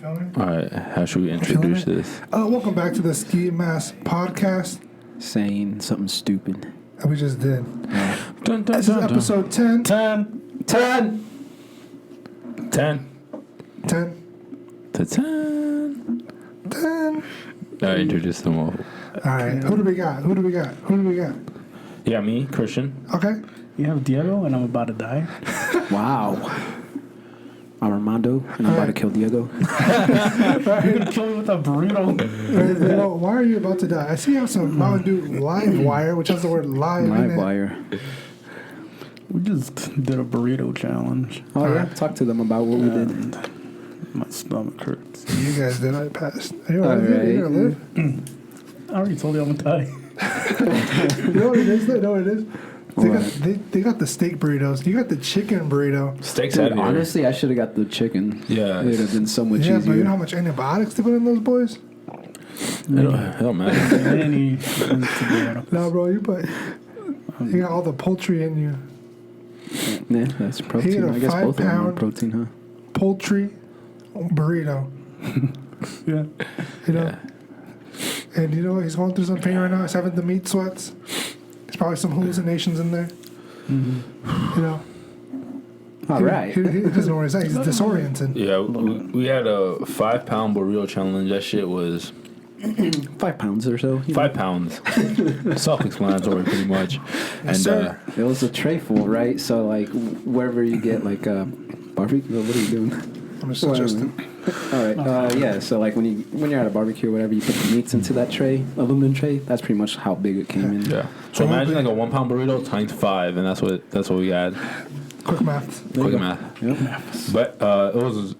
All right, how should we introduce this? Welcome back to the Ski Mask Podcast. Saying something stupid. And we just did. Dun, dun, This is episode 10. 10. 10. 10. 10. To 10. 10. All right, introduce them all. All right. Who do we got? Yeah, me, Christian. Okay. You have Diego, and I'm about to die. Wow. I'm Armando, and I'm about to kill Diego. You're gonna kill me with a burrito. Why are you about to die? I see you have some Mountain Dew Live Wire, which has the word live in Live it. wire. We just did a burrito challenge. Oh, yeah. Alright. Talk to them about what we did. And my stomach hurts. You guys did. I passed. Are you All alive? right. You're gonna live? I already told you I'm gonna die. You know what it is? They What? they got the steak burritos. You got the chicken burrito. Steaks Dude, heavier. honestly, I should have got the chicken. Yeah. It would have been so much Yeah, easier. but you know how much antibiotics they put in those boys? It don't matter. Many tomatoes. No, bro, you got all the poultry in you. Yeah, that's protein. a I guess both of them are 5-pound protein, huh? Poultry burrito. Yeah. You know? And you know what? He's going through some pain right now. He's having the meat sweats. There's probably some hallucinations in there. You know? All right. He doesn't know where he's at. He's disoriented. Yeah, we had a 5-pound burrito challenge. That shit was 5 pounds or so. 5 pounds. Self-explanatory, pretty much. And sir. It was a tray full, right? So, like, wherever you get, like, barbecue, what are you doing? I'm just suggesting. All right. Yeah. So like when you're at a barbecue or whatever, you put the meats into that tray, aluminum tray. That's pretty much how big it came in. yeah. So imagine like a 1-pound burrito times 5, and that's what we had. Quick math. Quick math. Yep. But it was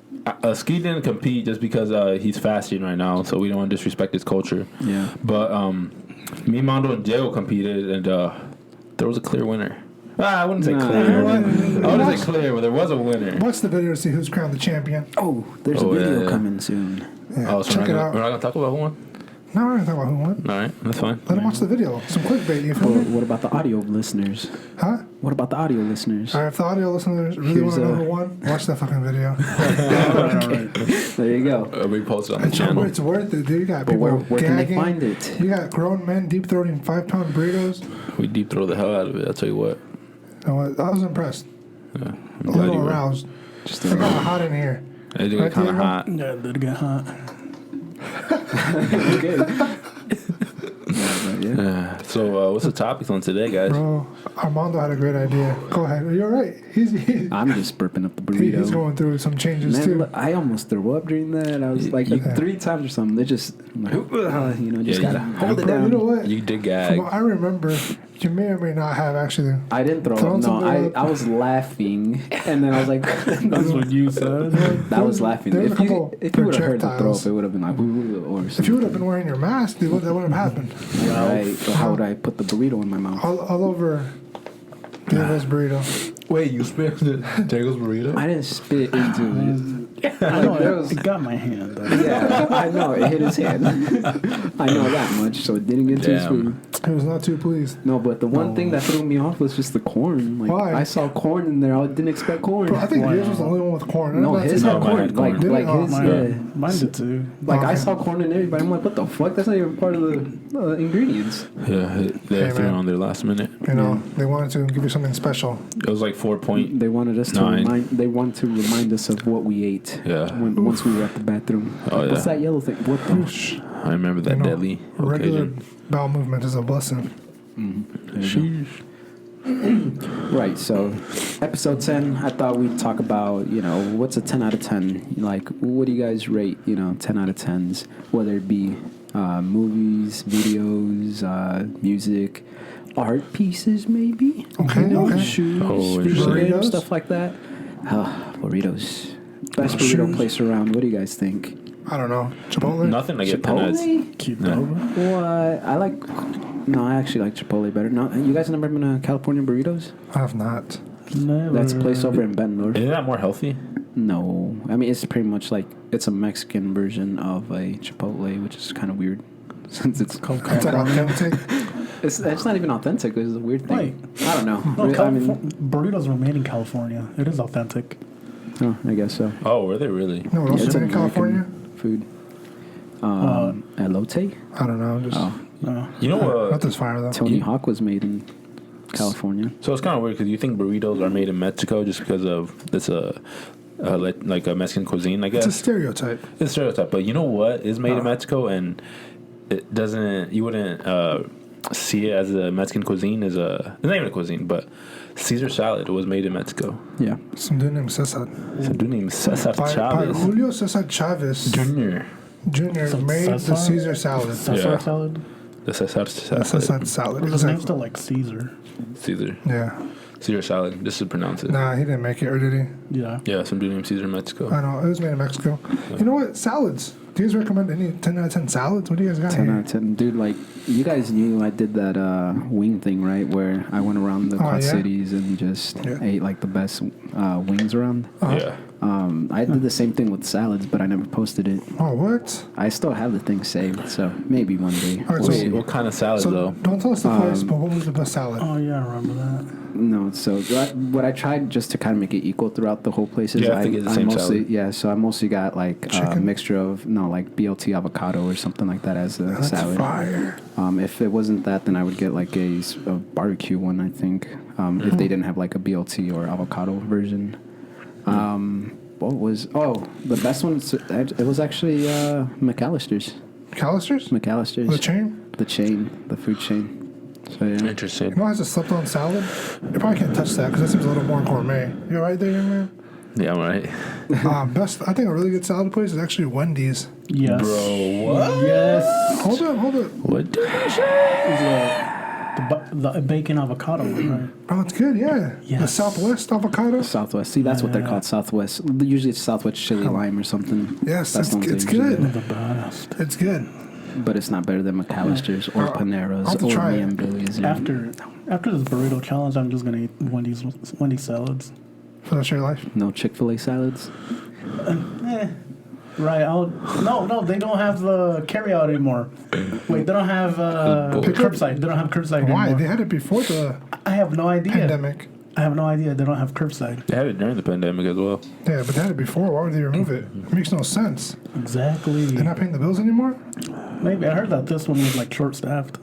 Ski didn't compete just because he's fasting right now, so we don't want to disrespect his culture. Yeah. But me, Mondo, and Diego competed, and there was a clear winner. I wouldn't say clear. I wouldn't say clear, but there was a winner. Watch the video to see who's crowned the champion. Oh, there's a video coming soon. Yeah, So check it out. we're not gonna talk about who won. No, we're not talking about who won. All right, that's fine. Let him watch the video. Some clickbait, you feel Or me? what about the audio listeners? Huh? What about the audio listeners? All right, if the audio listeners really want to know who won, watch that fucking video. There you go. We posted on the channel. It's worth it, dude. You got But people where can they gagging. find it? You got grown men deep throating 5-pound burritos. We deep throw the hell out of it. I'll tell you what. You know what? I was impressed. Yeah, I'm A glad little you were. aroused. Just It got hot in here. It did Right, get kind of Diego? hot. Yeah, it did get hot. okay. Yeah. So what's the topics on today, guys? Bro, Armando had a great idea. Go ahead. You're right. He's I'm just burping up the burrito. he's going through some changes Man, too. look, I almost threw up during that. I was like Yeah. 3 times or something. They just, just Yeah, gotta hold it Bro, down. you know what? You did From gag. what I remember, you may or may not have actually. I didn't throw Throwing up. No, something up. I was laughing, and then I was like, That's what you said. that was laughing. There's a If you couple would have heard the throw up, projectiles. it would have been like, ooh, or If you would have been wearing your mask, that would have happened. right. But how would I put the burrito in my mouth? All over Diego's burrito. Wait, you spit Diego's burrito? I didn't spit into it. I know There was- it got my hand. Though. Yeah, I know it hit his hand. I know that much, so it didn't get to his Damn. food. He was not too pleased. No, but the one thing that threw me off was just the corn. Like Why? I saw corn in there, I didn't expect corn. Bro, I think Wow. yours was the only one with corn. No, his No, had mine corn. had corn. Like, Did it? like Oh, his, Mine, mine did too. Like I Okay. saw corn in everybody. I'm like, what the fuck? That's not even part of the ingredients. Yeah, they Hey, threw it man. on their last minute. You know, they wanted to give you something special. It was like 4 point. They wanted us to 9. remind. They wanted to remind us of what we ate. Yeah. Once we were at the bathroom. Oh, What's yeah. that yellow thing? What the? I remember that You know, deadly Regular occasion. bowel movement is a blessing. There you go. Right. So, episode 10. I thought we'd talk about what's a 10 out of 10. Like, what do you guys rate? 10 out of 10s, whether it be movies, videos, music, art pieces, maybe. Okay, okay. Shoes, Oh, video interesting. games, stuff like that. Burritos. Best burrito Shoes. place around. What do you guys think? I don't know. Chipotle? Nothing to get 10 out of Chipotle? Keep No. over. What? No, I actually like Chipotle better. No, you guys never been to California Burritos? I have not. Never. That's a place over in Bend, North. Isn't that more healthy? No, I mean it's pretty much like it's a Mexican version of a Chipotle, which is kind of weird since it's called It's like authentic. it's not even authentic. It's a weird thing. Wait. I don't know. No, I mean, burritos were made in California. It is authentic. Oh, I guess so. Oh, were they really? No, what else Yeah, is it's in California? Food. Elote? I don't know. Just Oh, You know what? not this fire though. Tony Hawk was made in California. So it's kind of weird because you think burritos are made in Mexico just because of it's like a Mexican cuisine, I guess. It's a stereotype. It's a stereotype, but you know what is made in Mexico, and it doesn't. You wouldn't see it as a Mexican cuisine. It's not even a cuisine, but Caesar salad was made in Mexico. Yeah. Some dude named Cesar. Some dude named Cesar By Chavez Julio Cesar Chavez Jr. Jr. made the Cesar? Caesar salad. Cesar Yeah. salad. The Cesar The salad. Cesar salad. His name's Exactly. still like Caesar. Caesar. Yeah. Caesar salad. Just to pronounce it. Nah, he didn't make it, or did he? Yeah. Yeah, some dude named Caesar in Mexico. I know. It was made in Mexico. You know what? Salads. Do you guys recommend any 10 out of 10 salads? What do you guys got 10 here? out of 10. Dude, like, you guys knew I did that wing thing, right? Where I went around the Quad yeah? Cities and just ate, like, the best wings around. Yeah. I did the same thing with salads, but I never posted it. Oh, what? I still have the thing saved, so maybe one day. All right, Wait, what kind of salad so though? don't tell us the place, but what was the best salad? Oh yeah, I remember that. No, so what I tried just to kind of make it equal throughout the whole place is You have to get the same mostly salad. yeah. So I mostly got like a Chicken? mixture of like BLT avocado or something like that as a That's salad. fire. If it wasn't that, then I would get like a barbecue one. I think if they didn't have like a BLT or avocado version. What was the best one? It was actually McAllister's. McAllister's? The chain? The food chain. So yeah. Interesting. You know, has a slept-on salad. You probably can't touch that because that seems a little more gourmet. You all right there, young man? Yeah, I'm right. Best. I think a really good salad place is actually Wendy's. Yes. Bro, what? Yes. Hold up. What? The bacon avocado one, right? Bro, it's good. Yeah. The Yes. Southwest avocado. Southwest. See, that's what they're called, Southwest. Usually it's Southwest chili lime or something. Yes, That's the ones it's they usually good. do. The best. It's good. But it's not better than McAllister's or I'll Panera's have to or try Me it. and Billy's. After this burrito challenge, I'm just gonna eat Wendy's salads. For the rest of your life. No Chick-fil-A salads. Right. No, they don't have the carryout anymore. Wait, they don't have curbside. They don't have curbside Why? anymore. They had it before the I have no idea. pandemic. I have no idea. They don't have curbside. They had it during the pandemic as well. Yeah, but they had it before. Why would they remove it? It makes no sense. Exactly. They're not paying the bills anymore? Maybe I heard that this one was like short-staffed.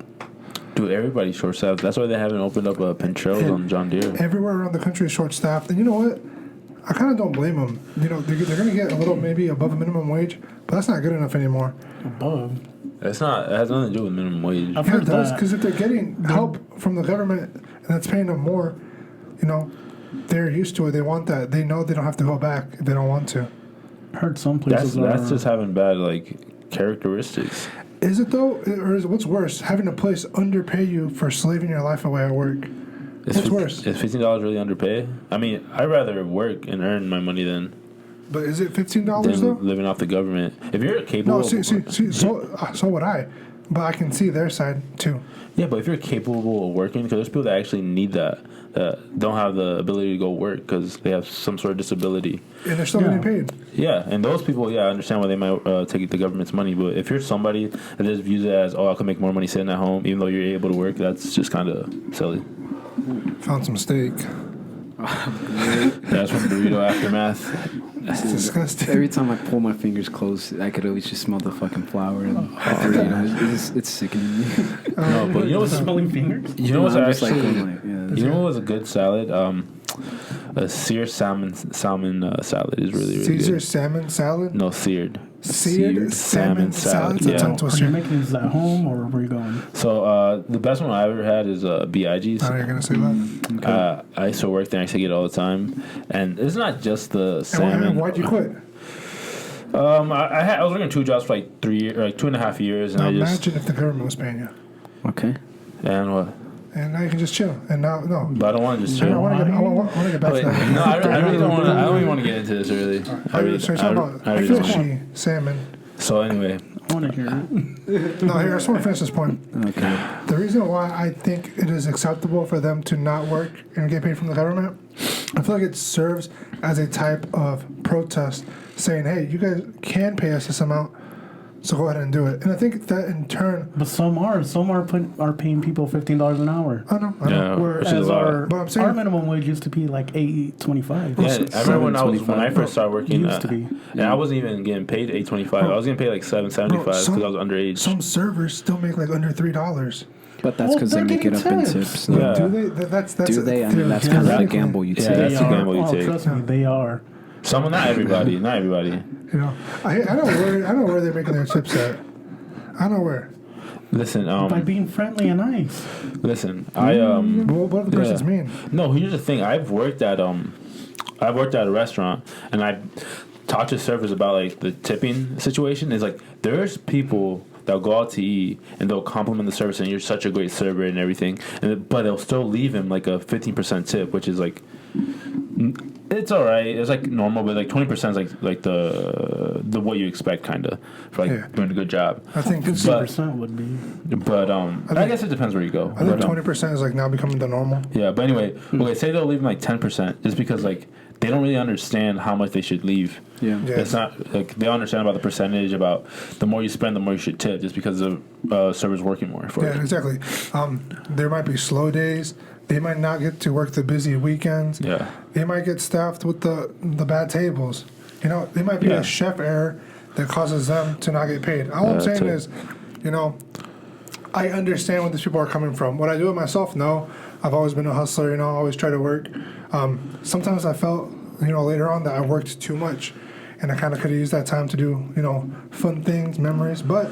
Dude, everybody's short-staffed. That's why they haven't opened up a Pincheros on John Deere. Everywhere around the country is short-staffed. And you know what? I kind of don't blame them. You know, they're going to get a little maybe above a minimum wage, but that's not good enough anymore. Above. It's not. It has nothing to do with minimum wage. I've Yeah, heard it does, that. because if they're getting help from the government and that's paying them more, you know, they're used to it. They want that. They know they don't have to go back if they don't want to. Heard some That's places just having bad characteristics. Is it though, or is it what's worse, having a place underpay you for slaving your life away at work? What's worse? Is $15 really underpay? I mean, I'd rather work and earn my money than But is it $15 though? living off the government. If you're capable, No, see. So would I, but I can see their side too. yeah, but if you're capable of working, because there's people that actually need that don't have the ability to go work because they have some sort of disability. And they're still getting paid. Yeah, and those people, I understand why they might take the government's money. But if you're somebody that just views it as, I can make more money sitting at home, even though you're able to work, that's just kind of silly. Found some steak. That's from Burrito Aftermath. It's disgusting. Every time I pull my fingers close, I could always just smell the fucking flour and it's sickening me. No, but you know what's smelling fingers. You know what's I'm just actually going like, yeah, you know what was a good salad? A seared salmon salad is really Caesar good. salmon salad. No, seared Seared salmon salad. It's a tongue Are you twister. making this at home or where are you going? So the best one I ever had is BIG's. I know you're gonna say that. I used to work there. I used to get it all the time, and it's not just the salmon. And why'd you quit? I was working 2 jobs for like 2.5 years, and Now I just imagine if the government was paying you, Okay. and what? and now you can just chill. And now, no. But I don't want to just I chill. want to get back Wait, to that. no, I really don't want to. I don't even want to get into this. Really, So you're talking about I really don't. fishy salmon. So anyway, I want to hear it. No, here, I just want to finish this point. Okay. The reason why I think it is acceptable for them to not work and get paid from the government, I feel like it serves as a type of protest saying, hey, you guys can pay us this amount, So go ahead and do it. And I think that in turn, But some are paying people $15 an hour. I know. Yeah, Whereas which is a lot. But I'm saying- our minimum wage used to be like $8.25. Yeah, I remember when I first started working. Used to be. And I wasn't even getting paid $8.25. I was getting paid like $7.75 because I was underage. Some servers still make like under $3. But that's because they make it up in tips. No. Yeah. Do they? That's Do they? I mean, that's kind of the gamble you Yeah, take. that's the gamble you Oh, take. trust me, they are. Some, not everybody. Not everybody. You know, I know where they're making their tips at. I know where. Listen, By being friendly and nice. listen. What do the persons mean? No, here's the thing. I've worked at a restaurant, and I talked to servers about like the tipping situation. Is like there's people that'll go out to eat and they'll compliment the service and you're such a great server and everything, but they'll still leave him like a 15% tip, which is like it's all right. It's like normal, but like 20% is like the what you expect kind of for like doing a good job. I think 50% would be. But I guess it depends where you go. I think 20% is like now becoming the normal. Yeah, but anyway, okay, say they'll leave them like 10% just because like they don't really understand how much they should leave. Yeah. It's not like they understand about the percentage, about the more you spend, the more you should tip, just because the server's working more for Yeah, it. exactly. There might be slow days. They might not get to work the busy weekends. Yeah. They might get staffed with the bad tables. You know, they might be a chef error that causes them to not get paid. All I'm saying is, you know, I understand where these people are coming from. Would I do it myself? No. I've always been a hustler, you know, I always try to work. Sometimes I felt, you know, later on that I worked too much and I kind of could have used that time to do, you know, fun things, memories, but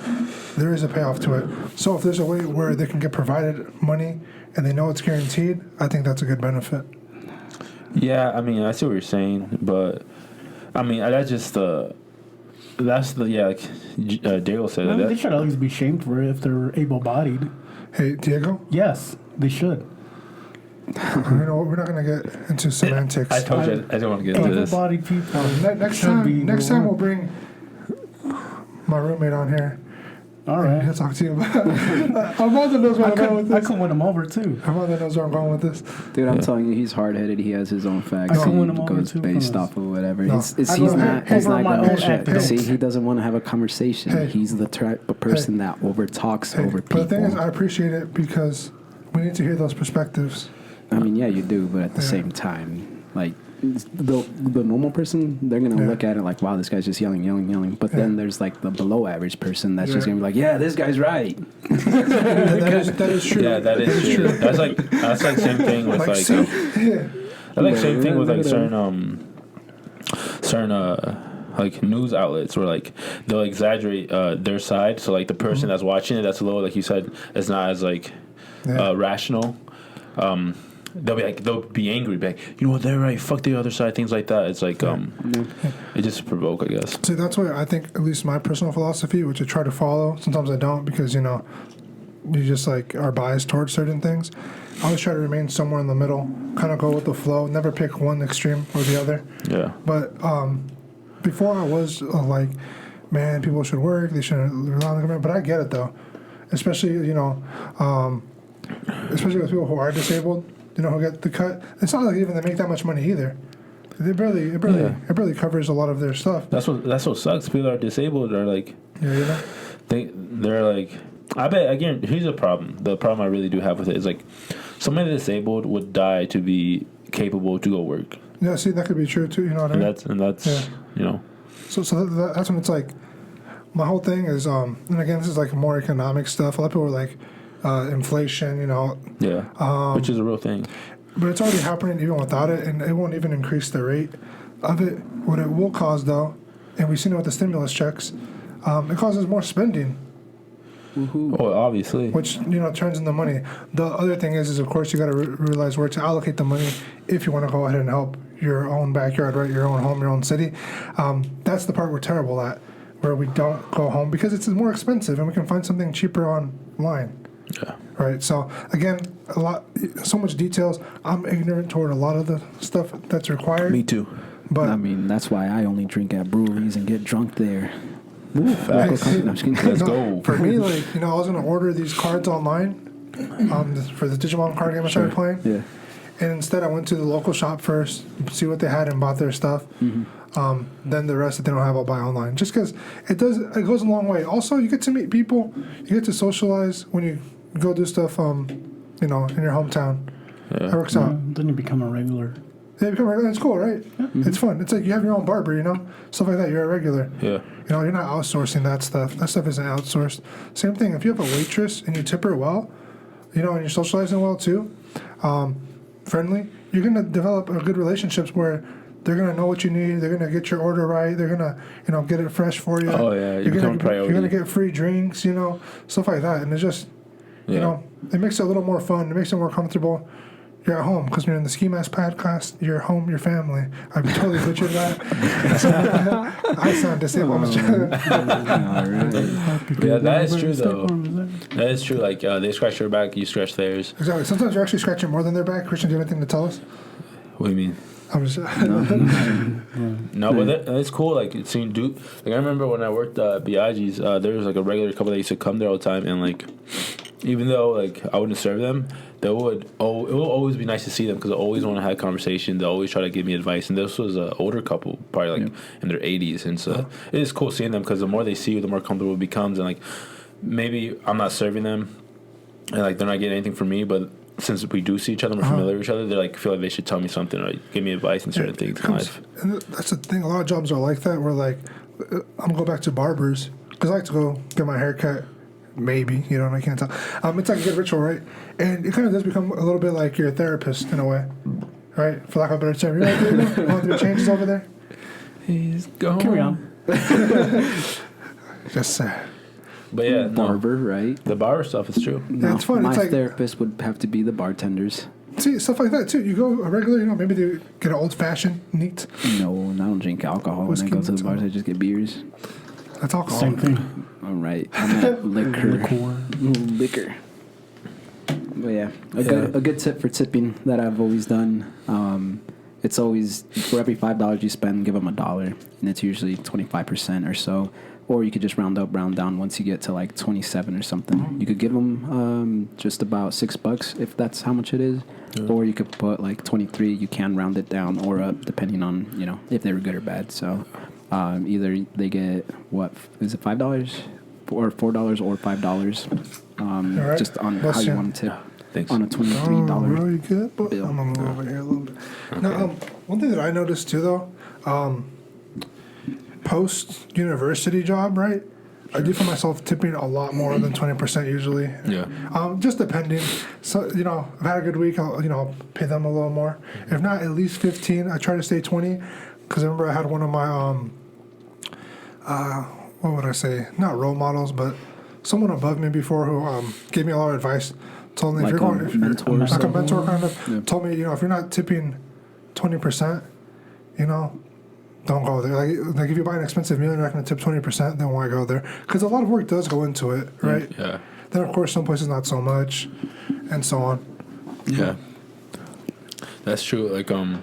there is a payoff to it. So if there's a way where they can get provided money and they know it's guaranteed, I think that's a good benefit. Yeah, I mean, I see what you're saying, but I mean, that's just like Diego said. Well, that they should at least be shamed for it if they're able-bodied. Hey, Diego? Yes, they should. You know what? We're not going to get into semantics. I told you I don't want to get into this. Able-bodied people. Next should be time rewarded. we'll bring my roommate on here. All He'll right. talk to you about Armando knows where I'm going with I this. could win them over, too. Armando knows where I'm going with this. Dude, I'm telling you, he's hard-headed. He has his own facts. I can He win him over goes too, based from off of whatever. No. He's I not. go He's over not my gonna. own acting. See, he doesn't want to have a conversation. Hey. He's the type of person that overtalks Hey, over but the thing is, people. I appreciate it because we need to hear those perspectives. I mean, yeah, you do, but at the same time, like the normal person, they're gonna look at it like, wow, this guy's just yelling. But then there's like the below average person that's just gonna be like, yeah, this guy's right. that is true. Yeah, that is true. That's like same thing with like see, that's like same thing with like certain like news outlets where like they'll exaggerate their side, so like the person that's watching it that's low, like you said, is not as like rational. They'll be angry, be like, you know what, they're right, fuck the other side, things like that. It's like it just provoke, I guess. See, that's why I think, at least my personal philosophy, which I try to follow. Sometimes I don't because, you know, you just like are biased towards certain things. I always try to remain somewhere in the middle, kind of go with the flow, never pick one extreme or the other. Yeah. But before I was like, man, people should work, they shouldn't rely on the government. But I get it though, especially, you know, especially with people who are disabled, you know, who get the cut. It's not like even they make that much money either. It barely covers a lot of their stuff. That's what sucks. People that are disabled are like, Yeah, you know. they're like, I bet again. Here's a problem. The problem I really do have with it is like, somebody disabled would die to be capable to go work. Yeah, see, that could be true too. You know what I mean? And that's you know. So that's when it's like, my whole thing is, and again, this is like more economic stuff. A lot of people are like, inflation, you know. Yeah. Which is a real thing. But it's already happening even without it, and it won't even increase the rate of it. What it will cause, though, and we've seen it with the stimulus checks, it causes more spending, Oh, obviously. which, you know, turns into money. The other thing is of course, you got to realize where to allocate the money if you want to go ahead and help your own backyard, right? Your own home, your own city. That's the part we're terrible at, where we don't go home because it's more expensive, and we can find something cheaper online. Yeah. Right. So again, so much details. I'm ignorant toward a lot of the stuff that's required. Me too. But I mean, that's why I only drink at breweries and get drunk there. Facts. No, I'm just kidding. Let's go. For me, like, you know, I was gonna order these cards online, for the Digimon card game I started playing. Yeah. And instead, I went to the local shop first, see what they had, and bought their stuff. Then the rest that they don't have, I'll buy online. Just because it goes a long way. Also, you get to meet people, you get to socialize when you go do stuff, in your hometown. Yeah. It works out. Then you become a regular. Yeah, become a regular. It's cool, right? It's fun. It's like you have your own barber, stuff like that. You're a regular. Yeah. You're not outsourcing that stuff. That stuff isn't outsourced. Same thing. If you have a waitress and you tip her well, and you're socializing well too, friendly, you're gonna develop a good relationships where they're gonna know what you need. They're gonna get your order right. They're gonna, get it fresh for you. Oh yeah, you're gonna get free drinks, stuff like that. And it's just, it makes it a little more fun. It makes it more comfortable. You're at home because you're in the Ski Mask podcast. You're home, your family. I totally butchered that. I sound disabled. Yeah, that is true though. That is true. Like they scratch your back, you scratch theirs. Exactly. Sometimes you're actually scratching more than their back. Christian, do you have anything to tell us? What do you mean? I'm just No, but that's cool. Like it's seen do. Like I remember when I worked at Biaggi's, there was like a regular couple that used to come there all the time, and like even though like I wouldn't serve them, it will always be nice to see them because I always want to have a conversation. They always try to give me advice, and this was an older couple, probably like in their 80s, and so it is cool seeing them because the more they see you, the more comfortable it becomes, and like maybe I'm not serving them, and like they're not getting anything from me, but since we do see each other, we're familiar with each other, they like feel like they should tell me something or give me advice in certain things in life. And that's the thing. A lot of jobs are like that. Where like I'm gonna go back to barbers because I like to go get my hair cut. Maybe I can't tell. It's like a good ritual, right? And it kind of does become a little bit like you're a therapist in a way, right? For lack of a better term, you're like, going through changes over there. He's gone. Carry on. Just sad. But yeah, barber, right? The barber stuff is true. Yeah, it's fun. My It's like, therapist would have to be the bartenders. see, stuff like that too. You go a regular, maybe they get an old fashioned neat. No, I don't drink alcohol. When I Whiskey go to the neat. bars, I just get beers. That's alcohol. Same thing. All right, I'm at liquor. But yeah, a good tip for tipping that I've always done. It's always for every $5 you spend, give them $1, and it's usually 25% or so. Or you could just round up, round down. Once you get to like 27 or something, you could give them just about $6 if that's how much it is. Yeah. Or you could put like 23. You can round it down or up depending on if they were good or bad. So either they get what is it $5 or $4 or $5, right. just on Bless how you you. want to tip. Thanks. On a $23 really good, but bill. I'm gonna move over here a little bit. Okay. Now, one thing that I noticed too, though, post university job, right? I do find myself tipping a lot more than 20% usually. Yeah. Just depending. So I've had a good week. I'll pay them a little more. If not, at least 15. I try to stay 20 because I remember I had one of my what would I say? Not role models, but someone above me before who gave me a lot of advice. Told me Like if you're going, like a mentor kind of, Yeah. told me if you're not tipping 20%, don't go there. Like if you buy an expensive meal and you're not going to tip 20%, then why go there? Because a lot of work does go into it, right? Yeah. Then of course some places not so much, and so on. Yeah. That's true. Like I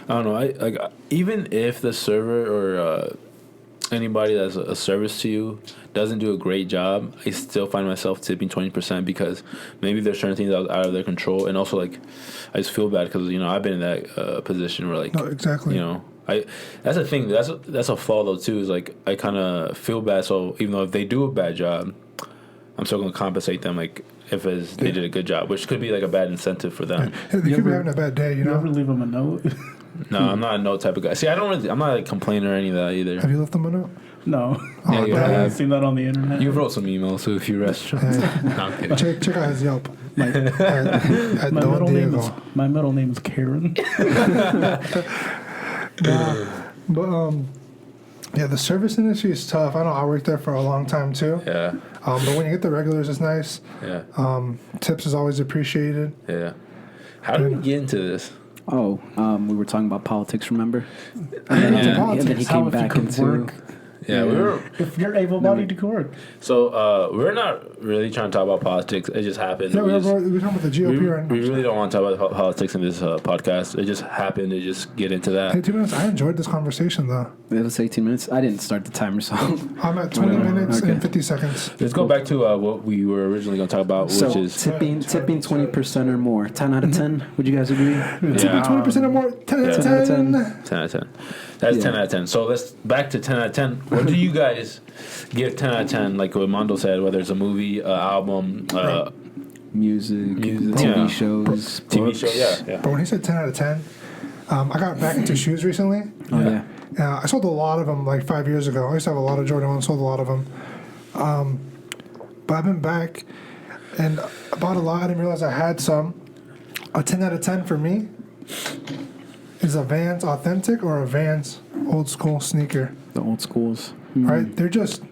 don't know. Even if the server or anybody that's a service to you doesn't do a great job, I still find myself tipping 20% because maybe there's certain things that was out of their control, and also like I just feel bad because I've been in that position where like No, exactly. That's the thing. That's a flaw though too. Is like I kind of feel bad. So even though if they do a bad job, I'm still gonna compensate them. Like if they did a good job, which could be like a bad incentive for them. Hey, they could be having a bad day, You ever leave them a note? No, I'm not a no type of guy. See, I'm not like complaining or any of that either. Have you left them a note? No. Yeah, you I haven't have. seen that on the internet. You wrote some emails to a few restaurants. No, I'm kidding. Check out his Yelp. At my Don Diego. middle name is Karen. But yeah, the service industry is tough. I know I worked there for a long time too. Yeah. But when you get the regulars, it's nice. Yeah. Tips is always appreciated. Yeah. How did we get into this? Oh, we were talking about politics, remember? Yeah. And then he How came if back you could into work Yeah, we were. If you're able-bodied, you can work. So we're not really trying to talk about politics. It just happened. Yeah, we're talking about the GOP right now. We really don't want to talk about politics in this podcast. It just happened to just get into that. Hey, 2 minutes. I enjoyed this conversation though. It was 18 minutes. I didn't start the timer, so I'm at 20 minutes and 50 seconds. Let's go back to what we were originally going to talk about, so which is tipping 20% or more. 10 out of 10. Would you guys agree? Tipping 20% or more. 10 out of 10. 10 out of 10. 10 out of 10. That's 10 out of 10. So let's back to 10 out of 10. What do you guys give 10 out of 10? Like what Mondo said, whether it's a movie, album, music, TV shows, TV books. show, yeah. But when he said 10 out of 10, I got back into shoes recently. Oh yeah. I sold a lot of them like 5 years ago. I used to have a lot of Jordan 1, sold a lot of them. But I've been back and I bought a lot. I didn't realize I had some. A 10 out of 10 for me is a Vans Authentic or a Vans old school sneaker. The old schools. Right? They're just,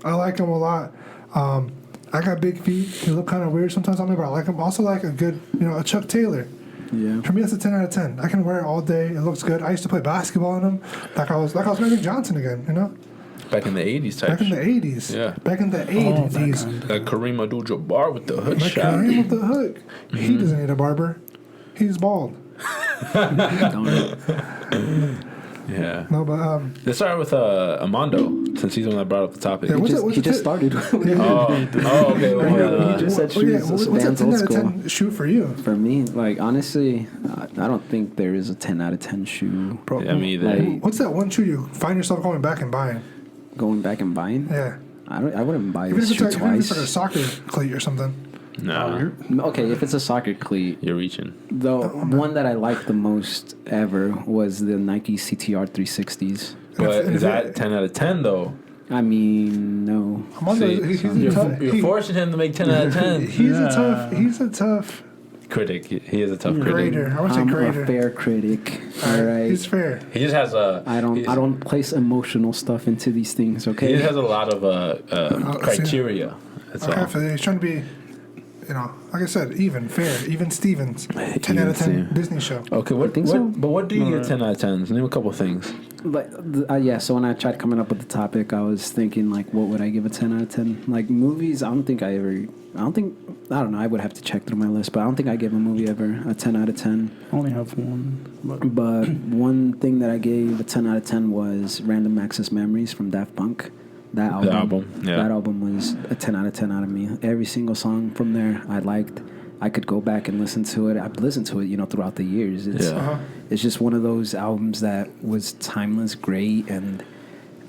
I like them a lot. I got big feet. They look kind of weird sometimes on me, but I like them. Also like a good, a Chuck Taylor. Yeah. For me, that's a 10 out of 10. I can wear it all day. It looks good. I used to play basketball in them. Like I was Magic Johnson again, Back in the 80s type. Back in the 80s. Yeah. Back in the 80s. Like Kareem Abdul-Jabbar with the hook Like shot. Kareem with the hook. He doesn't need a barber. He's bald. Yeah. No, but Let's start with Armando, since he's the one that brought up the topic. Yeah, He just started. Okay. He just said shoes. what's a Vans 10 old out of school. 10 shoe for you? For me, like honestly, I don't think there is a 10 out of 10 shoe. Bro, Yeah, me either. Like, what's that one shoe you find yourself going back and buying? going back and buying. Yeah. I wouldn't buy Even this if shoe it's like a twice. soccer cleat or something. Nah, Okay, if it's a soccer cleat, you're reaching. the one that I liked the most ever was the Nike CTR 360s. But And is that 10 out of 10, though? I mean, no. You're forcing him to make 10 out of 10. He's a tough Critic. He is a tough critic. grader. I would say I'm grader. a fair critic. All right. He's fair. He just has a. I don't place emotional stuff into these things. He Okay. just has a lot of criteria. That's Okay, all. so he's trying to be, like I said, even Stevens. 10 out of 10 Even, Disney show. Okay, I think so. But what do you get 10 out of 10? Name a couple things. But yeah, so when I tried coming up with the topic, I was thinking like, what would I give a 10 out of 10? Like movies, I don't know. I would have to check through my list, but I don't think I gave a movie ever a 10 out of 10. I only have one. But one thing that I gave a 10 out of 10 was Random Access Memories from Daft Punk. That album. That album was a 10 out of 10 out of me. Every single song from there I liked. I could go back and listen to it. I've listened to it, throughout the years. It's just one of those albums that was timeless, great, and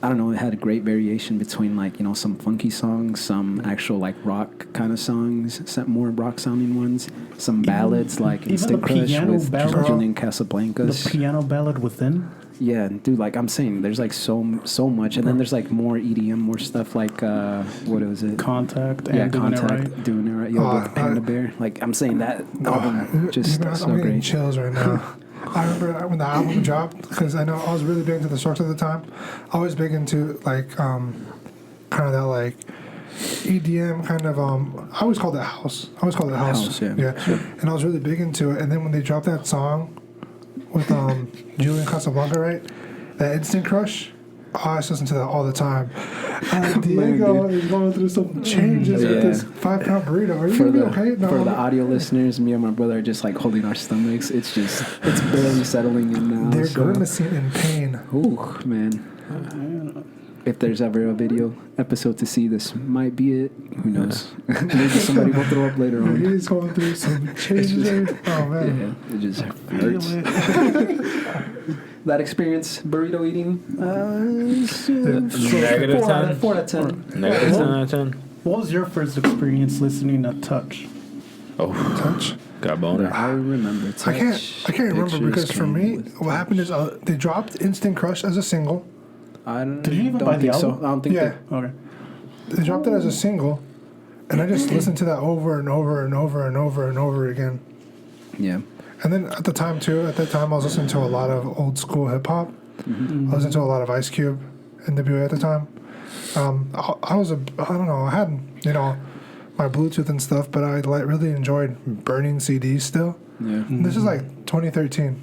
I don't know, it had a great variation between some funky songs, some actual rock kind of songs, some more rock sounding ones, some ballads like Instant Crush with Julian Casablancas. The piano ballad within. Yeah, dude, I'm saying there's so much, and then there's more EDM, more stuff like what was it? Contact. Yeah, and Doing It Contact, Right. Doing It Right. Yo, with Panda Bear. I'm saying that album just I'm so getting great. chills right now. I remember when the album dropped, because I know I was really big into the Strokes at the time. I was big into kind of that EDM kind of I always called it house. House, yeah. And I was really big into it. And then when they dropped that song with Julian Casablanca, right? That Instant Crush. Oh, I used to listen to that all the time. Diego is going through some changes with this 5-pound burrito. Are you going to be okay? No. For the audio listeners, me and my brother are just holding our stomachs. It's barely settling in now. They're grimacing in pain. Ooh, man. If there's ever a video episode to see, this might be it. Who knows? Maybe somebody will throw up later on. He's going through some changes. Oh, man. Yeah, it just hurts. That experience, burrito eating, Negative 10? 4 out of 10. Negative 10 out of 10. What was your first experience listening to Touch? Oh, Touch. got boner. I remember Touch. I can't remember because for me, what happened is they dropped Instant Crush as a single. Did you even buy the think so. album? I don't think Yeah. Okay. They dropped it as a single, and I just listened to that over and over and over and over and over again. Yeah. And then at that time I was listening to a lot of old school hip hop. I was into a lot of Ice Cube, NWA at the time. I had my Bluetooth and stuff, but I really enjoyed burning CDs still. Yeah. And this is 2013,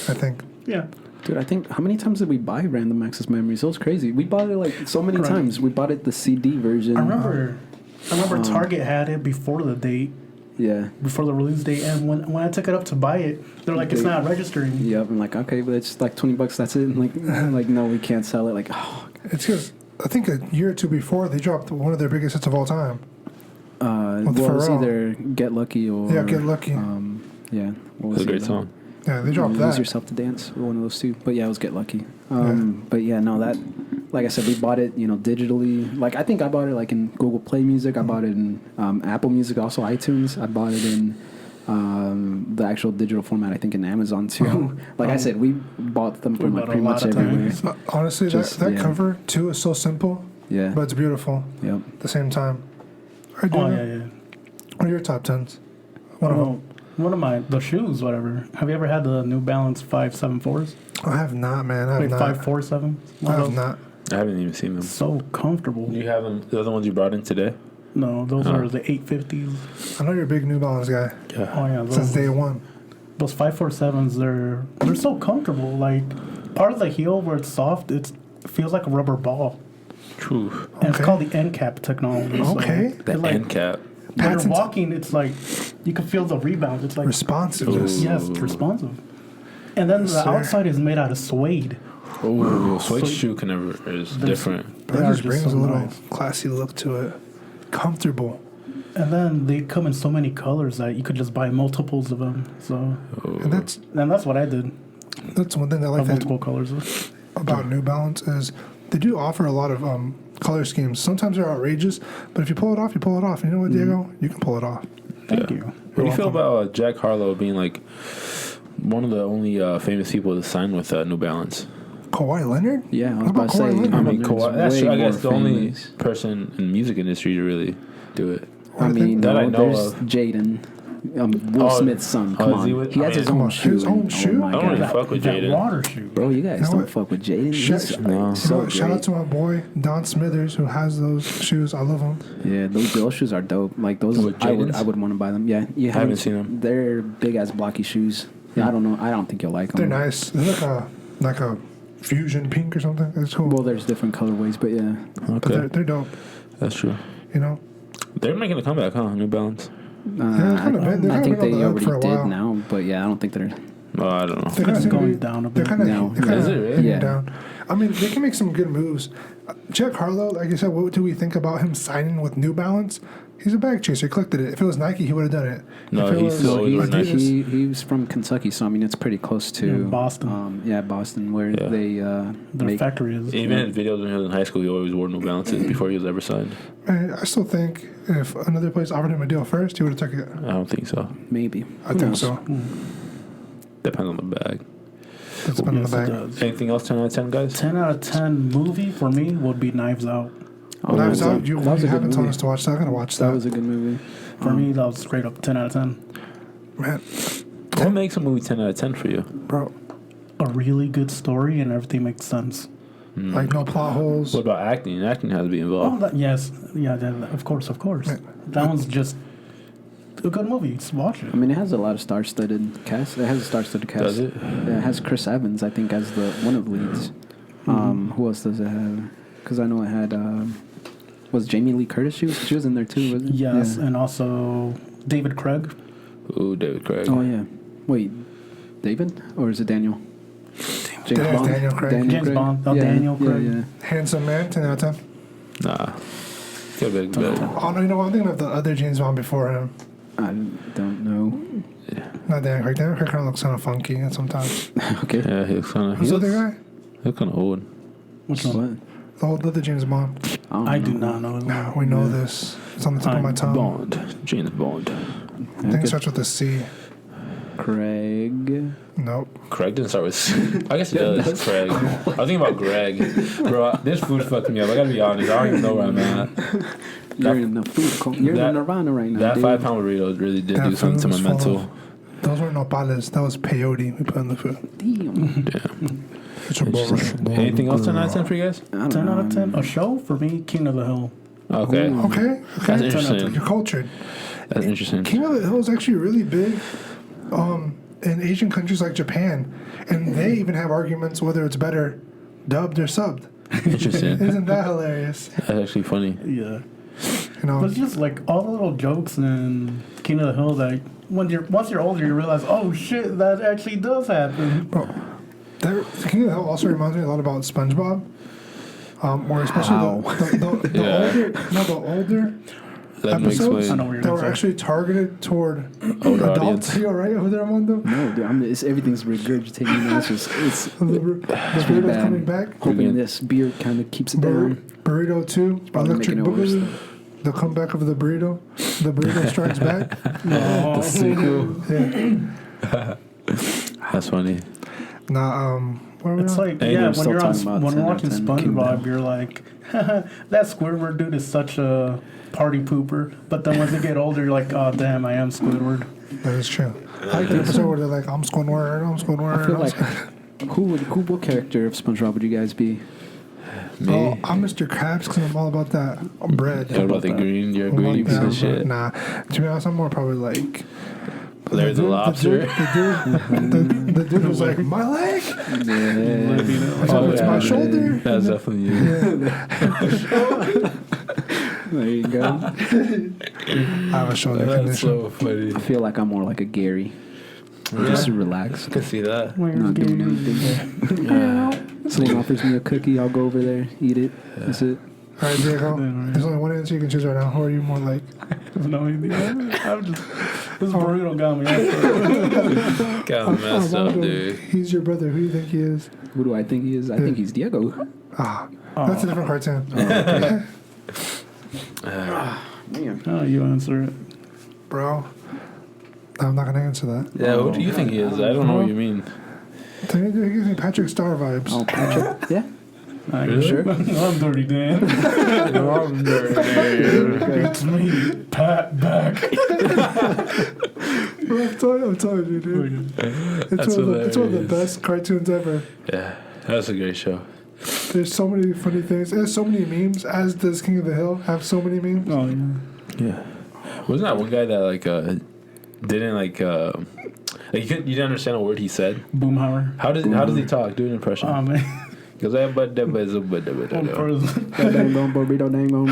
I think. Yeah. Dude, I think how many times did we buy Random Access Memories? It was crazy. We bought it like so many times. We bought it the CD version. I remember Target had it before the date. Yeah. Before the release date, and when I took it up to buy it, they're like, it's not registering. Yep. I'm like, okay, but it's like $20. That's it. And like, no, we can't sell it. Like, oh. It's because I think a year or two before they dropped one of their biggest hits of all time. Well, it was either Get Lucky or Get Lucky. Yeah, what was a great song. Yeah, they dropped that. Lose Yourself to Dance, or one of those two. But yeah, it was Get Lucky. But yeah, no, that, like I said, we bought it, digitally. Like I think I bought it like in Google Play Music. I bought it in Apple Music, also iTunes. I bought it in the actual digital format. I think in Amazon too. Like I said, we bought them from like pretty much everywhere. Honestly, that cover too is so simple. Yeah, but it's beautiful. Yep. At the same time. Yeah. What are your top 10s? One of the shoes, whatever. Have you ever had the New Balance 574s? I have not, man. I have not. 547? I have not. I haven't even seen them. So comfortable. Do you have them? The other ones you brought in today? No, those are the 850s. I know you're a big New Balance guy. Yeah. Oh yeah. Since day one. Those 547s, they're so comfortable. Like part of the heel where it's soft, it feels like a rubber ball. True. And it's called the end cap technology. Okay. So the end cap. When you're walking, it's like you can feel the rebound. It's like responsiveness. Yes, responsive. And then the outside is made out of suede. Oh, suede shoe is different. That just brings a little classy look to it. Comfortable. And then they come in so many colors that you could just buy multiples of them. So, and that's what I did. That's one thing I like multiple colors about New Balance is they do offer a lot of color schemes. Sometimes they're outrageous, but if you pull it off, you pull it off. You know what, Diego? You can pull it off. Thank you. What do you feel about Jack Harlow being like one of the only famous people to sign with New Balance? Kawhi Leonard? Yeah, I was about to say. I mean, Kawhi. That's I guess the only famous person in the music industry to really do it. I mean, that I know there's of. Jaden. Will Smith's son. Come on. He has his own shoe. His own shoe? I don't really fuck with Jaden. Water shoe. Bro, you guys don't fuck with Jaden. Shout out to my boy, Don Smithers, who has those shoes. I love them. Yeah, those shoes are dope. Like, those, I would want to buy them. Yeah, you haven't seen them. They're big-ass blocky shoes. Yeah, I don't know. I don't think you'll like them. They're nice. They're like a fusion pink or something. It's cool. Well, there's different colorways, but yeah. Okay. But they're dope. That's true. You know? They're making a comeback, huh? New Balance. I think they already did now, but yeah, I don't think they're. Oh, I don't know. They're kind of going down a bit. They're kind of down. I mean, they can make some good moves. Jack Harlow, like you said, what do we think about him signing with New Balance? He's a bag chaser. He collected it. If it was Nike, he would have done it. No, he's from Kentucky, so I mean it's pretty close to Boston. Boston, where their factory is. Even in videos when he was in high school, he always wore New Balances before he was ever signed. Man, I still think if another place offered him a deal first, he would have took it. I don't think so. Maybe. I think so. Depends on the bag. Depends on the bag. Anything else 10 out of 10, guys? 10 out of 10 movie for me would be Knives Out. Knives Out, you haven't told us to watch that. I'm going to watch that. That was a good movie. For me, that was straight up 10 out of 10. Man. What makes a movie 10 out of 10 for you? Bro. A really good story and everything makes sense. Like no plot holes. What about acting? Acting has to be involved. Yes. Yeah, of course. That one's just a good movie. Just watch it. I mean, it has a lot of star-studded cast. It has a star-studded cast. Does it? Yeah, it has Chris Evans, I think, as one of the leads. Who else does it have? Because I know it had... was Jamie Lee Curtis? She was in there too, wasn't it? Yes, and also David Craig. Ooh, David Craig. Oh, yeah. Wait, David? Or is it Daniel? James Bond. Daniel Craig. James Bond. Daniel Craig. Yeah. Handsome man, 10 out of 10. Nah. Could have been better. Oh, no, you know what? I'm thinking of the other James Bond before him. I don't know. Yeah. Not Daniel Craig. Daniel Craig kind of looks kind of funky at sometimes. Okay. Yeah, he looks kind of... Who's the other guy? He looks kind of old. Which one? The old other James Bond. I do not know. No, we know this. It's on the tip of my tongue. Bond. James Bond. I think it starts with a C. Craig. Nope. Craig didn't start with... I guess it does. Craig. I was thinking about Greg. Bro, this food fucked me up. I gotta be honest. I don't even know where I'm at. You're in the food. You're in Nirvana right now. That dude. 5-pound burrito really did do something to my mental. Those weren't nopales. That was peyote we put in the food. Damn. It's a bullshit. Anything else 10 out of 10 for you guys? 10 out of 10. A show for me, King of the Hill. Okay. Okay. That's interesting. You're cultured. That's interesting. King of the Hill is actually really big in Asian countries like Japan. and they even have arguments whether it's better dubbed or subbed. Interesting. Isn't that hilarious? That's actually funny. Yeah. You know, But it's just like all the little jokes in King of the Hill that once you're older, you realize, oh shit, that actually does happen. bro, King of the Hill also reminds me a lot about SpongeBob. Or especially the older Let me episodes explain. I know what you're that gonna were say. actually targeted toward Older adults. audience. You all right over there, Armando? No, dude, everything's regurgitating. Now. It's The burrito's bad. coming back. hoping this beer kind of keeps it down. Burrito 2, probably Electric making it worse, Boogaloo, the comeback of the burrito. The burrito strikes back. The sequel. Yeah. That's funny. Nah, where are we It's at? like, And yeah, we're when still you're on, talking about when 10 we're out of watching 10 Kingdom. SpongeBob, you're like, that Squidward dude is such a party pooper. But then once you get older, you're like, oh damn, I am Squidward. That is true. I like the episode where they're like, I'm Squidward. I feel like what character of SpongeBob would you guys be? Me? Oh, I'm Mr. Krabs because I'm all about that bread. What about the green? You're a greedy piece of shit. Nah, to be honest, I'm more probably like Larry the lobster. The dude was like, my leg. Yeah. Oh, it's my shoulder. That's definitely you. There you go. I have a shoulder That's condition. so funny. I feel like I'm more like a Gary. Just relax. I can see that. Not doing anything. Someone offers me a cookie, I'll go over there, eat it. That's it. All right, Diego. There's only one answer you can choose right now. Who are you more like? No idea. I'm just, this burrito got me. After. Got messed up, Armando, dude. He's your brother. Who do you think he is? Who do I think he is? I think he's Diego. That's a different cartoon. Man. Oh, you answer it. Bro, I'm not gonna answer that. Yeah, who do you think he is? I don't know what you mean. He gives me Patrick Star vibes. Oh, Patrick. Yeah. Really? Sure. I'm Dirty Dan. It's me, Pat back. Bro, I'm telling you, dude. It's one of the best cartoons ever. Yeah, that's a great show. There's so many funny things. There's so many memes. As does King of the Hill have so many memes. Oh yeah. Yeah. Wasn't that one guy that like didn't like you didn't understand a word he said? Boomhauer. How does he talk? Do an impression. Oh man. Because I but One person. Burrito, dang on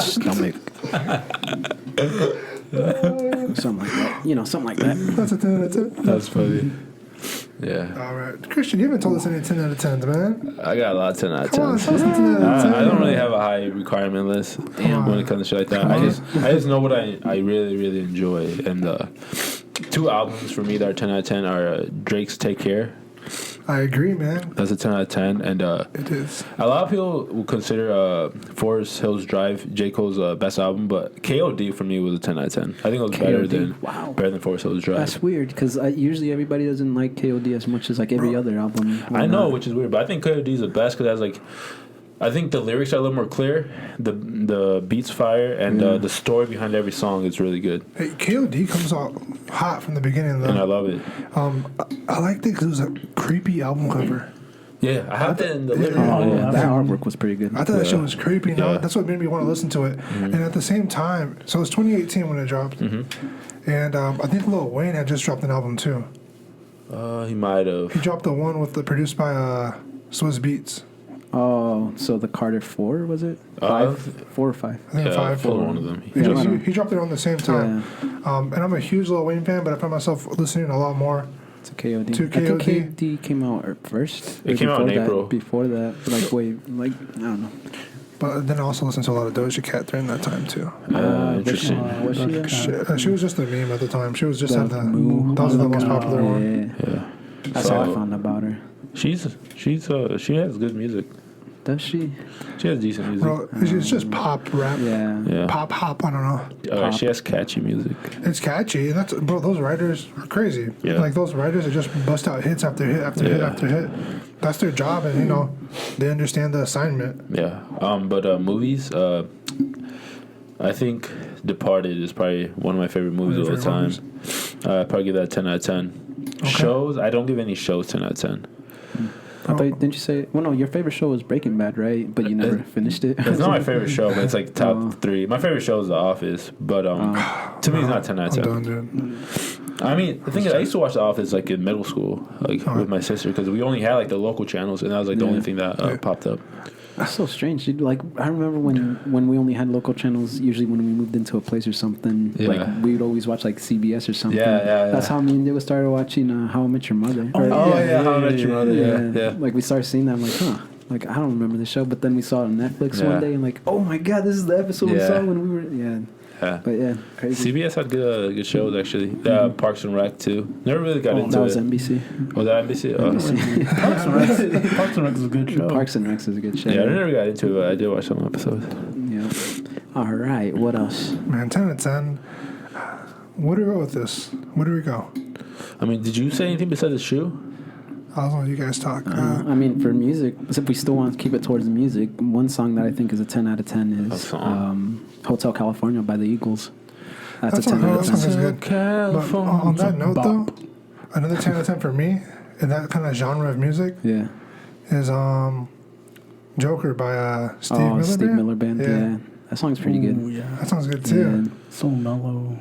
stomach. Something like that. You know, something like that. That's a 10 out of 10. That's funny. Yeah. All right. Christian, you haven't told us any 10 out of 10s, man. I got a lot of 10 out of Come on, 10s. tell us a 10 out of 10. I don't really have a high requirement list when it comes to shit like that. I just know what I really, really enjoy. And two albums for me that are 10 out of 10 are Drake's Take Care. I agree, man. That's a 10 out of 10. And It is. a lot of people will consider Forest Hills Drive J. Cole's best album, but KOD for me was a 10 out of 10. I think it was better KOD? than Forest Hills Drive. That's weird because usually everybody doesn't like KOD as much as like every other album. I know, which is weird, but I think KOD is the best because it has like, I think the lyrics are a little more clear, the beats fire, and the story behind every song is really good. Hey, KOD comes out hot from the beginning, though. And I love it. I liked it because it was a creepy album cover. Yeah, I have that in the living Oh, room. yeah, that artwork was pretty good. I thought that shit was creepy. Yeah. That's what made me want to listen to it. And at the same time, so it was 2018 when it dropped. And I think Lil Wayne had just dropped an album, too. He might have. He dropped the one produced by Swizz Beats. Oh, so the Carter 4, was it? 5? 4 or 5? I think Yeah, 5. full one of them. He dropped it on the same time. And I'm a huge Lil Wayne fan, but I found myself listening a lot more To KOD. To I think KOD. KOD came out first. It came out in before that- April. Before that, I don't know. But then I also listened to a lot of Doja Cat during that time, too. Interesting. Was she? She was just a meme at the time. She was just The had the... Moo. That was the most popular one. Yeah. Yeah. That's how I found out about her. She has good music. Does she? She has decent music. Bro, it's just pop rap. Yeah. Yeah. Pop, I don't know. She has catchy music. It's catchy. Bro, those writers are crazy. Yeah. Like, those writers that just bust out hits after hit after hit after hit. That's their job, and, they understand the assignment. Yeah. But movies, I think Departed is probably one of my favorite movies of all time. I'd probably give that a 10 out of 10. Okay. Shows, I don't give any shows 10 out of 10. Didn't you say? Well, no, your favorite show was Breaking Bad, right? But you never finished it. It's not my favorite show, but it's like top 3. My favorite show is The Office, but to me, it's not 10 out of 10. I'm done, dude. I mean, the thing is, I used to watch The Office like in middle school, like with my sister, because we only had like the local channels, and that was like the only thing that popped up. That's so strange, dude. Like, I remember when we only had local channels, usually when we moved into a place or something, like, we would always watch, like, CBS or something. Yeah. That's how me and Diego started watching How I Met Your Mother. How I Met Your Mother, yeah. Like, we started seeing that, I'm like, huh. Like, I don't remember the show, but then we saw it on Netflix one day, and like, oh my god, this is the episode we saw when we were, But crazy. CBS had good shows, actually. Parks and Rec, too. Never really got into it. That was NBC. Was that NBC? NBC. Parks and Rec is a good show. Parks and Rec is a good show. Yeah, I never got into it, but I did watch some episodes. Yeah. All right, what else? Man, 10 out of 10. Where do we go with this? Where do we go? I mean, did you say anything besides the shoe? I'll let you guys talk. I mean, for music, if we still want to keep it towards the music, one song that I think is a 10 out of 10 is Hotel California by the Eagles. That's a 10 out of 10. That song is good. But on that note, though, another 10 out of 10 for me, in that kind of genre of music, is Joker by Steve Miller Band. Steve Miller Band, yeah. That song's pretty good. Yeah. That song's good, too. Yeah. So mellow.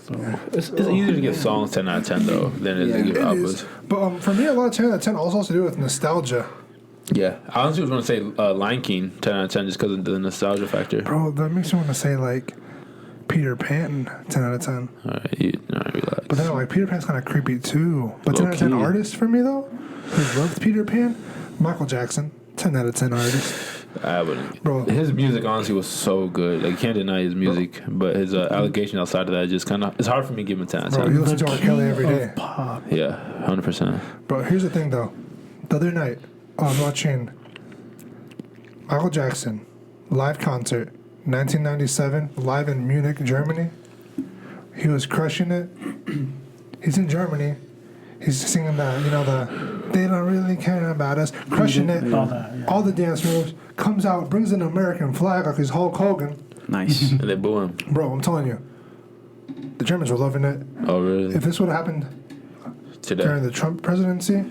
So it's easier to give songs 10 out of 10 though than it is to give albums. But for me, a lot of 10 out of 10 also has to do with nostalgia. Yeah, I honestly was going to say Lion King 10 out of 10 just because of the nostalgia factor. Bro, that makes me want to say like Peter Pan 10 out of 10. All right, relax. But then like Peter Pan's kind of creepy too. But 10 out of 10 artist for me though, who loved Peter Pan, Michael Jackson. 10 out of 10 artist. I wouldn't. Bro. His music honestly was so good. Like, you can't deny his music, but his allegation outside of that just kind of, it's hard for me to give him a 10 out of 10. Bro, you listen to R. Kelly every day. Pop. Yeah, 100%. Bro, here's the thing though. The other night, I was watching Michael Jackson live concert, 1997, live in Munich, Germany. He was crushing it. He's in Germany. He's singing they don't really care about us, crushing it. All the dance moves. Comes out, brings an American flag like he's Hulk Hogan. Nice. And they boo him. Bro, I'm telling you, the Germans were loving it. Oh, really? If this would have happened during the Trump presidency,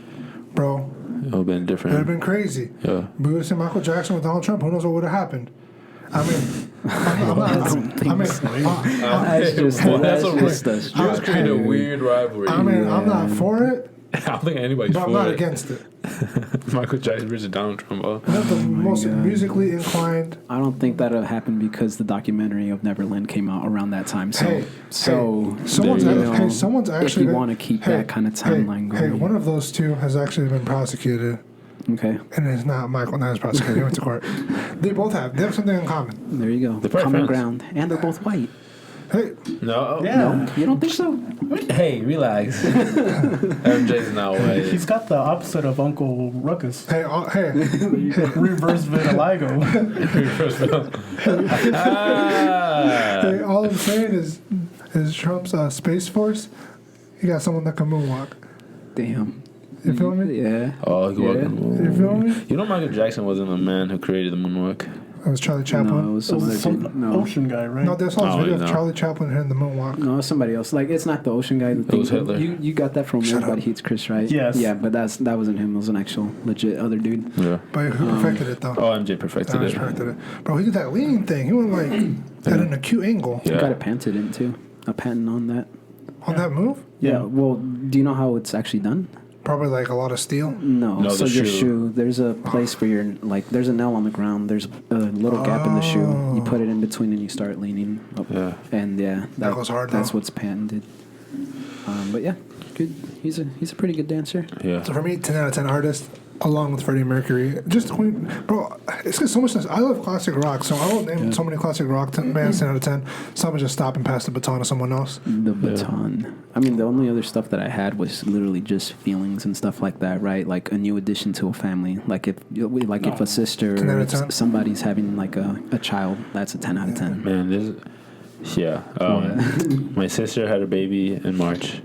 bro, it would have been different. It would have been crazy. Yeah. We would have seen Michael Jackson with Donald Trump. Who knows what would have happened? I mean, that's just creating a weird rivalry. I mean, I'm not for it. I don't think anybody's for it. But I'm not against it. Michael Jackson versus Donald Trump. Not the most musically inclined. I don't think that'll happen because the documentary of Neverland came out around that time. Someone's actually. If you want to keep that kind of timeline going. Hey, one of those two has actually been prosecuted. Okay. And it's not Michael. Not as prosecuted. He went to court. They both have. They have something in common. There you go. Common ground, and they're both white. Hey. No. Yeah. No, you don't think so? Hey, relax. MJ's not white. He's got the opposite of Uncle Ruckus. Hey. Reverse vitiligo. Hey, all I'm saying is Trump's Space Force, he got someone that can moonwalk. Damn. You feel me? Yeah. Oh, You feel me? You know Michael Jackson wasn't the man who created the moonwalk. It was Charlie Chaplin. No, it was some ocean guy, right? No, there's all this video of Charlie Chaplin hitting the moonwalk. No, it's somebody else. Like, it's not the ocean guy. It was Hitler. You got that from Everybody Hates Chris, right? Yes. Yeah, but that wasn't him. It was an actual legit other dude. Yeah. But who perfected it, though? Oh, MJ perfected it. Bro, he did that leaning thing. He went, at an acute angle. Yeah. He got a patented in, too. A patent on that. On that move? Yeah. Well, do you know how it's actually done? Probably a lot of steel. No, so your shoe, there's a place for your, there's a nail on the ground. There's a little gap in the shoe. You put it in between and you start leaning up. Yeah. And that goes hard. That's what's patented. But yeah, good. He's a pretty good dancer. Yeah. So for me, 10 out of 10 artist, along with Freddie Mercury. Just, bro, it's got so much. I love classic rock, so I won't name so many classic rock bands 10 out of 10. So I'm gonna just stop and pass the baton to someone else. The baton. I mean, the only other stuff that I had was literally just feelings and stuff like that, right? Like a new addition to a family. Like if a sister or somebody's having a child, that's a 10 out of 10. Man, my sister had a baby in March.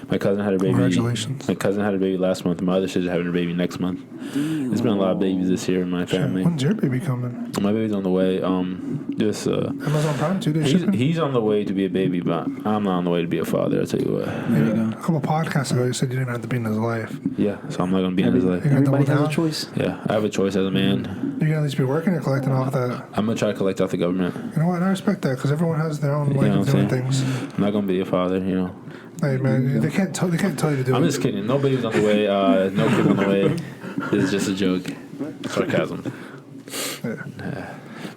My cousin had a baby. Congratulations. My cousin had a baby last month. My other sister's having a baby next month. There's been a lot of babies this year in my family. When's your baby coming? My baby's on the way. Amazon Prime 2 days shipping? He's on the way to be a baby, but I'm not on the way to be a father. I'll tell you what. There you go. A couple podcasts ago, you said you didn't have to be in his life. Yeah, so I'm not gonna be in his life. You're gonna Everybody double has a down? choice. Yeah, I have a choice as a man. You're gonna at least be working or collecting off that. I'm gonna try to collect off the government. You know what? I respect that because everyone has their own You way know of what I'm doing saying? things. I'm not gonna be a father, you know. Hey man, they can't tell you to do I'm it. just kidding. No baby's on the way. No kid on the way. This is just a joke. Sarcasm. Yeah.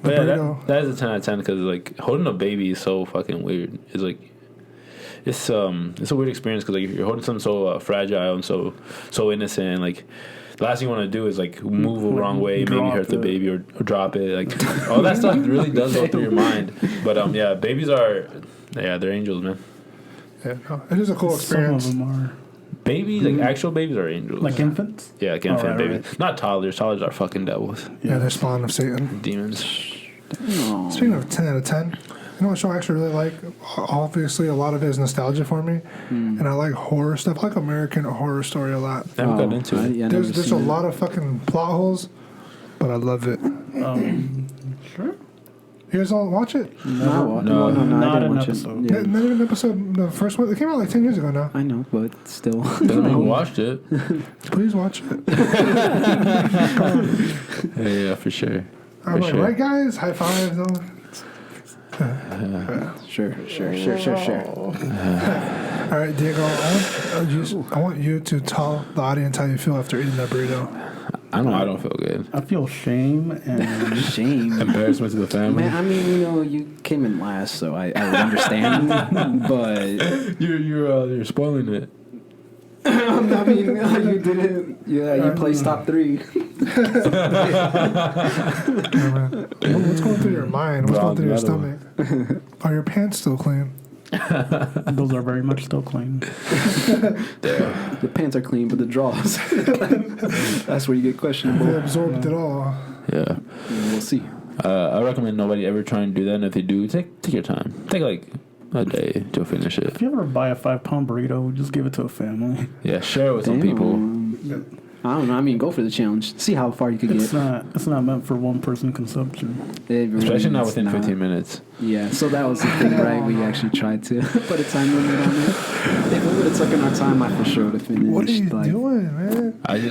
But yeah, Burrito. that is a 10 out of 10 because like holding a baby is so fucking weird. It's like it's a weird experience because like you're holding something so fragile and so innocent. And, like the last thing you want to do is like move the wrong way, maybe hurt the baby or drop it. Like all that stuff really does go through your mind. But yeah, babies are they're angels, man. Yeah, no, it is a cool experience. Some of them are Babies, like actual babies, are angels. like infants. Yeah, like infant right, babies. right. Not toddlers. Toddlers are fucking devils. Yeah, they're spawn of Satan. Demons. Oh. Speaking of 10 out of 10, you know what show I actually really like? Obviously, a lot of it is nostalgia for me, and I like horror stuff. I like American Horror Story a lot. I haven't gotten into it. Yeah, There's a lot of fucking plot holes, but I love it. Sure. You guys all watch it? No, No. I Not didn't an watch episode. it. Yeah. Not even an episode, the first one. It came out like 10 years ago now. I know, but still. Haven't even watched it. Please watch it. Yeah, for sure. I'm For like, sure. right, guys? High five. No? Sure. All right, Diego, I want you to tell the audience how you feel after eating that burrito. I don't feel good. I feel shame and Shame. Embarrassment to the family. Man, I mean, you came in last, so I would understand. But You're spoiling it. I mean, you didn't. Yeah, you placed top 3. What's going through your mind? What's going through your Wrong stomach? Are your pants still clean? those are very much still clean. The pants are clean, but the drawers. That's where you get questionable. They absorbed it all. Yeah. We'll see. I recommend nobody ever try and do that. And if they do, take your time. Take like a day to finish it. If you ever buy a 5-pound burrito, just give it to a family. Yeah, share it with some people. I don't know. I mean, go for the challenge. See how far you can It's get. not meant for one person consumption. Especially not It's within 15 minutes. Yeah, so that was the thing, right? We actually tried to put a time limit on it. If we would have taken our time, I for sure would have finished. What are you like, doing, man? I'm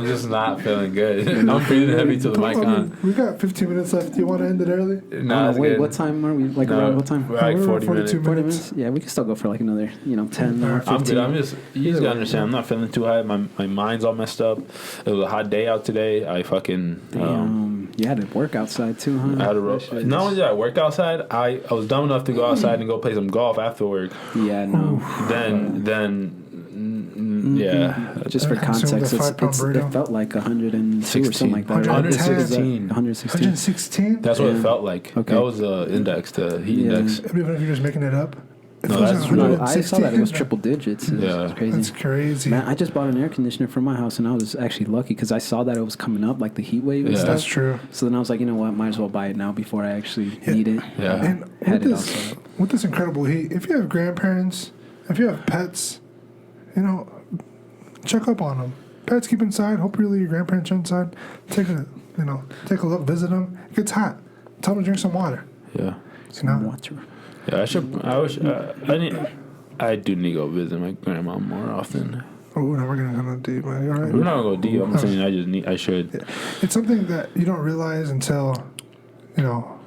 just not feeling good. I'm breathing heavy to the mic on. We got 15 minutes left. Do you want to end it early? No, it's wait, good. what time are we? Like No, around what time? We're like We're 40 42 minutes. 40 minutes. minutes? Yeah, we can still go for like another, 10 or 15. I'm good. You just gotta understand, I'm not feeling too high. My mind's all messed up. It was a hot day out today. I fucking you had to work outside too, huh? I had to not only did I work outside, I was dumb enough to go outside and go play some golf after work. Yeah, no. Yeah. Just for I consumed context, a 5-pound it burrito. felt like 102 or something like that. right? 116. 116. 116? That's what Yeah. it felt like. Okay. That was the index, the heat Yeah. index. Even if you're just making it up. If No, it wasn't that's No, 116, I saw that it was triple digits. It was Yeah. crazy. That's crazy. Man, I just bought an air conditioner for my house, and I was actually lucky because I saw that it was coming up, like the heat wave and Yeah. That's stuff. true. So then I was like, you know what, might as well buy it now before I actually need it. Yeah. And Had with it this, outside. with this incredible heat, if you have grandparents, if you have pets, check up on them. Pets keep inside. Hopefully your grandparents are inside. Take a look, visit them. It gets hot. Tell them to drink some water. Yeah. Water. Yeah, I do need to go visit my grandma more often. Oh, now we're gonna go deep. All right. We're not gonna go deep. I'm saying I should. It's something that you don't realize until,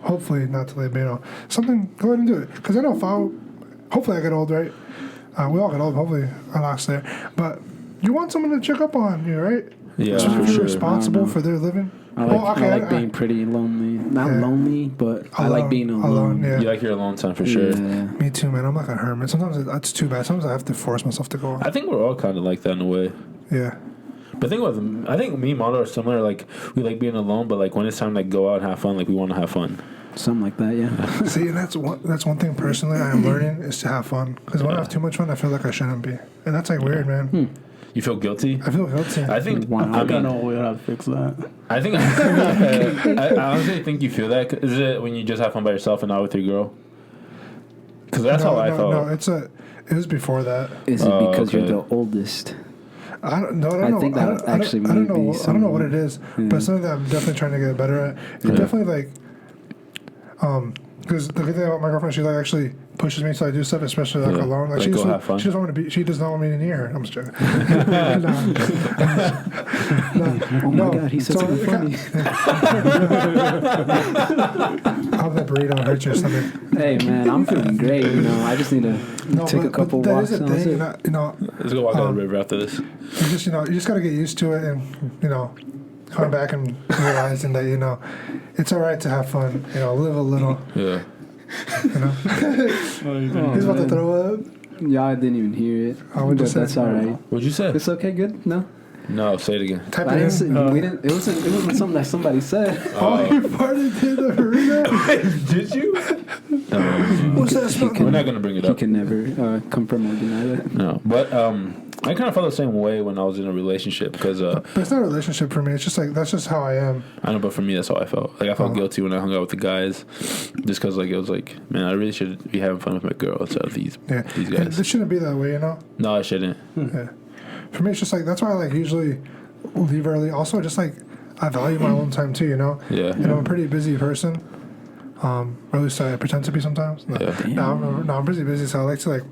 hopefully not till they, something. Go ahead and do it. Because I know hopefully I get old, right? We all get old. Hopefully I last there. But you want someone to check up on you, right? Yeah, Especially for if you're sure. responsible I don't know. for their living. I like being pretty lonely. Not Yeah. lonely, but I like being alone. Yeah. You like your alone time for sure. Yeah. Me too, man. I'm like a hermit. Sometimes that's too bad. Sometimes I have to force myself to go out. I think we're all kind of like that in a way. Yeah. But I think me and Mondo are similar. Like we like being alone, but like when it's time to go out and have fun, like we want to have fun. Something like that, yeah. See, and that's one thing personally I am learning is to have fun. Because when I have too much fun, I feel like I shouldn't be, and that's like weird, man. You feel guilty? I feel guilty. I think. Wow. I don't know a way how to fix that. I think. I honestly think you feel that. Is it when you just have fun by yourself and not with your girl? Because that's how I felt. No, it was before that. Is it because okay. you're the oldest? I don't know. I think that actually I don't may be know. I don't know what it is, Yeah. but something that I'm definitely trying to get better at. It definitely like, because the good thing about my girlfriend, she like actually pushes me to do stuff, especially like alone. Like, Like, go have fun. she doesn't want to be. She does not want me near her. I'm just joking. Oh my God, he said something funny. I'll have burrito hurt your stomach. Hey man, I'm feeling great. You know, I just need to take a couple that walks. is the and that's thing, it. you know. Let's go walk down the river after this. You just got to get used to it, and coming back and realizing that it's all right to have fun. Live a little. Yeah. He's about to throw up. Yeah, I didn't even hear it. What'd you But say? that's all right. What'd you say? It's okay. Good. No. No, say it again. Type I it didn't say, in. we didn't. It wasn't something that somebody said. Oh, you farted in the burrito? Did you? What's that smell? We're not gonna bring it He up. can never confirm or deny that. No, but I kind of felt the same way when I was in a relationship because But it's not a relationship for me. It's just like that's just how I am. I know, but for me that's how I felt. Like I felt guilty when I hung out with the guys, just because like it was like, man, I really should be having fun with my girl instead of these And guys. it shouldn't be that way, No, I shouldn't. Yeah. For me, it's just like that's why I like usually leave early. Also, just like I value my own time too. Yeah. And I'm a pretty busy person. Or at least I pretend to be sometimes. No, I'm busy, so I like to like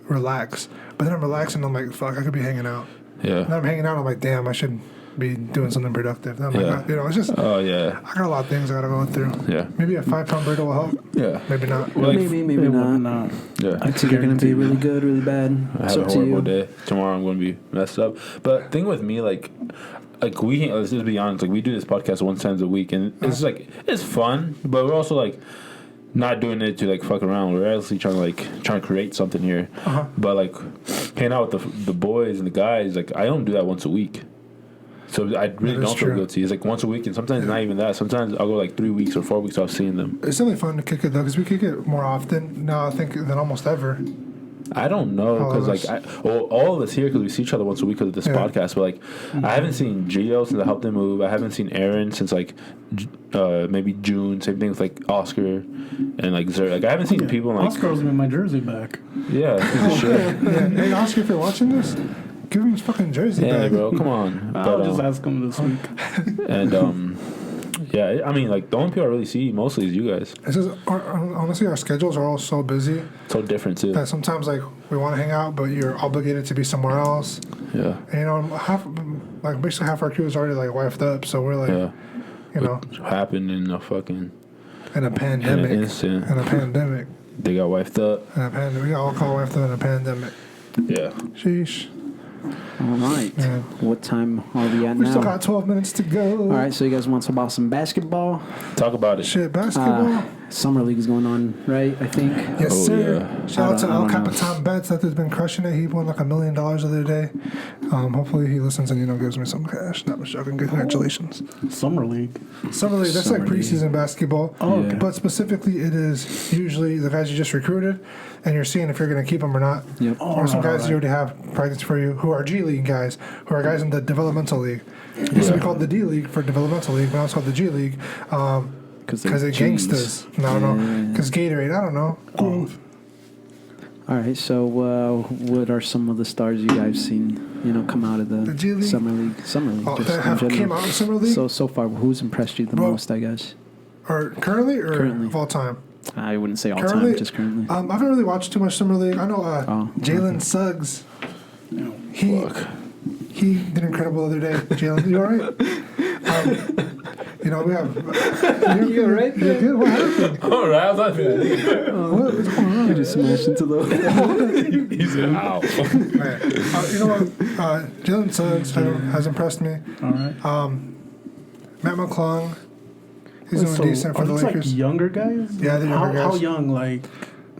relax. But then I'm relaxing, I'm like, fuck, I could be hanging out. Yeah. And I'm hanging out, I'm like, damn, I should be doing something productive. Then I'm like, it's just, Oh yeah. I got a lot of things I gotta go through. Yeah. Maybe a 5-pound burrito will help. Yeah. Maybe not. Well, like, maybe not. Yeah. It's either gonna be really good, really bad. I It's have a up to horrible you. day. Tomorrow I'm going to be messed up. But thing with me, like we, let's just be honest, like we do this podcast once times a week, and it's like it's fun, but we're also like not doing it to like fuck around. We're actually trying to create something here. But like hanging out with the boys and the guys, like I don't do that once a week. So I really don't feel guilty. It's like once a week, and sometimes not even that. Sometimes I'll go like 3 weeks or 4 weeks without seeing them. It's definitely fun to kick it though, because we kick it more often now, I think, than almost ever. I don't know because like all of us here because we see each other once a week because of this podcast. But like I haven't seen Gio since I helped him move. I haven't seen Aaron since like maybe June. Same thing with like Oscar and like Zer. Like I haven't seen people like Oscar was in my jersey back. Yeah, shit. Hey Oscar, if you're watching this, give him his fucking jersey back. Bro, come on. I'll just ask him this week. And yeah, I mean, like the only people I really see mostly is you guys. It's just honestly, our schedules are all so busy So different too. that sometimes like we want to hang out, but you're obligated to be somewhere else. Yeah. And basically half our crew is already like wifed up, so we're like, What happened in a fucking in a pandemic. in an instant. In a pandemic. They got wifed up. In a pandemic. We got all caught wifed up in a pandemic. Yeah. Sheesh. All right. Yeah. What time are we at We now? still got 12 minutes to go. All right, so you guys want to talk about some basketball? Talk about it. Shit, basketball. Summer League is going on, right? I think. Yes, Oh, sir. yeah. Shout out to I El don't know. Capitan Betts that has been crushing it. He won like $1 million the other day. Hopefully he listens and gives me some cash. Not much joking. Congratulations. Summer League. Summer League, that's Summer like preseason basketball. Oh, okay. But specifically, it is usually the guys you just recruited, and you're seeing if you're going to keep them or not. Yep. Or some guys you already have practice for you who are G League guys, who are guys in the developmental league. It used to be called the D League for developmental league, but now it's called the G League. Because they're gangsters. No, I don't know. Because Gatorade, I don't know. Growth. All right, so what are some of the stars you guys seen, come out of the G League? Summer League? Summer League, Oh, just that in have general. came out in Summer League? So far, who's impressed you the Bro. most, I guess? Or currently or Currently. of all time? I wouldn't say all Currently? time, just currently. I haven't really watched too much Summer League. I know Jalen okay. Suggs. He did incredible the other day. Jalen, you all right? We have. You all right? Yeah, good. What happened? All right, I was laughing. What's going on? You just smashed into the. He said, "Ow." Right. You know what? Jalen Suggs has impressed me. All right. Matt McClung. He's doing decent for are the these Lakers. like younger guys? Yeah, they're younger How guys. young? Like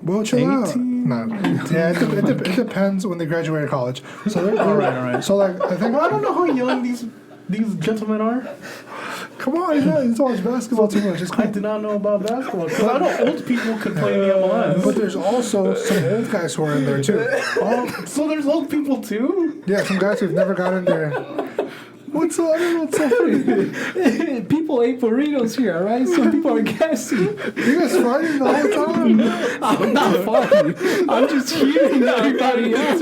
Well, chill out. 18? No. Yeah, it depends when they graduate college. So they're all right. So like I think Well, I don't know how young these gentlemen are. Come on, he's watched basketball too much. It's I cool. did not know about basketball because I know old people could play in the MLS. But there's also some old guys who are in there too. So there's old people too. Yeah, some guys who've never got in there. What's so funny? People ate burritos here, all right? Some people are gassy. You guys fighting the whole time? I'm not fighting. I'm just hearing everybody else.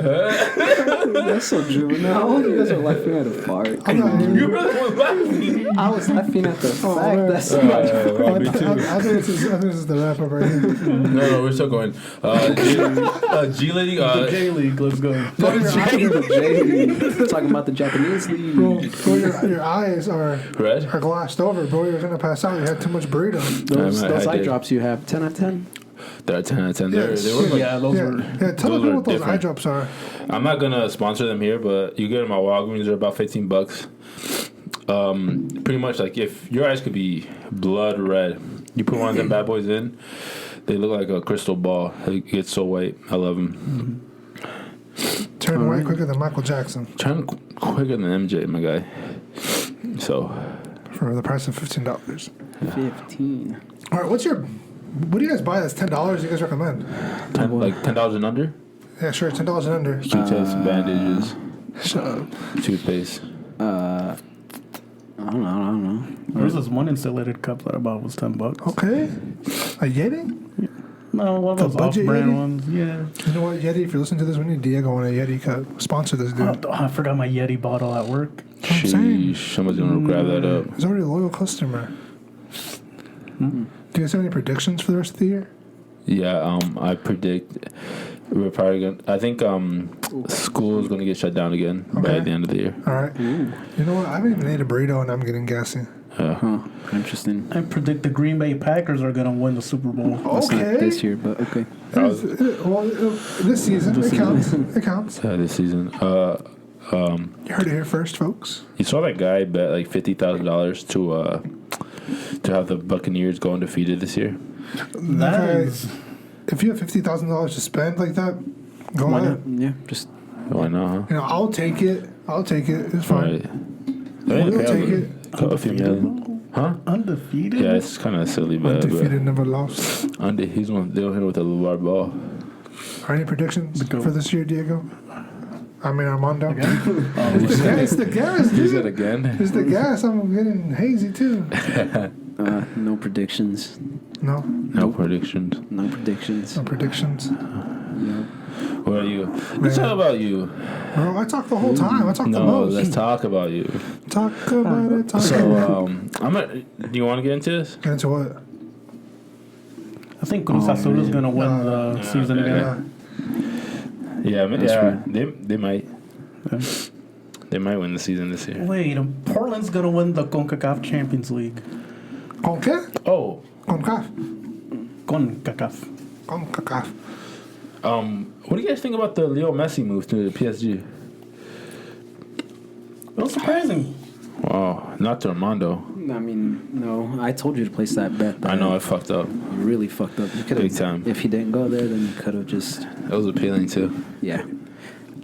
That's so juvenile. You guys are laughing at a fart. Your brother was laughing. I was laughing at the fact that somebody. I think this is the wrap up right here. No, we're still going. G League. The J League, let's go. Talking about the Japanese league. Bro, your eyes are Red? glassed over, bro. You're gonna pass out. You had too much burrito. Those I eye did. drops you have, 10 out of 10? They're 10 out of 10. Yes. They were like, Yeah, those were. Yeah, tell Those me are what those eye different. drops are. I'm not gonna sponsor them here, but you get them at Walgreens. They're about $15. Pretty much like if your eyes could be blood red, you put one of them bad boys in, they look like a crystal ball. It gets so white. I love them. Turn white quicker than Michael Jackson Turn quicker than MJ, my guy. So for the price of $15. 15. All right, what do you guys buy that's $10? You guys recommend? $10 and under. Yeah, sure, $10 and under. Q-tips, bandages, Shut up. toothpaste. I don't know. There was this one insulated cup that I bought was $10. Okay, a Yeti. No, one of those The budget off-brand Yeti? ones. Yeah. You know what, Yeti? If you're listening to this, we need Diego on a Yeti cup. Sponsor this dude. Oh, I forgot my Yeti bottle at work. I'm saying. Sheesh, somebody's gonna grab that up. He's already a loyal customer. Do you guys have any predictions for the rest of the year? Yeah, I predict we're probably gonna. I think school is gonna get shut down again by Okay. the end of the year. All right. You know what? I haven't even ate a burrito and I'm getting gassy. Huh. Interesting. I predict the Green Bay Packers are going to win the Super Bowl. That's not Okay. this year, but okay. This season, it counts. It counts. This season. You heard it here first, folks. You saw that guy bet like $50,000 to have the Buccaneers go undefeated this year. That Okay. is. If you have $50,000 to spend like that, go Why ahead. not? Yeah, just Why not? You know, I'll take it. It's fine. Right. We'll take it. A few million. Huh? Undefeated? Yeah, it's kind of silly, but Undefeated, never lost. he's one. They'll hit him with a low ball. Are any predictions Go. for this year, Diego? I mean, Armando. Again? It's the gas, He said dude. again. It's the gas. I'm getting hazy too. no predictions. No, No predictions. No predictions. no predictions. Yeah. What are you? Let's talk about you. Bro, I talk the whole time. I talk the No, most. let's talk about you. Talk about it. Talk So, about it. do you want to get into this? Get into what? I think Cruz Azul is going to win the season again. Yeah. Yeah, they might. Yeah. They might win the season this year. Wait, Portland's going to win the CONCACAF Champions League. ¿Con qué? Oh, CONCAF. CONCACAF. CONCACAF. what do you guys think about the Leo Messi move to the PSG? It was surprising. Wow, not to Armando. I mean, no. I told you to place that bet. I know I fucked up. You really fucked up. You could Big have. time. If he didn't go there, then you could have just. That was appealing too. Yeah.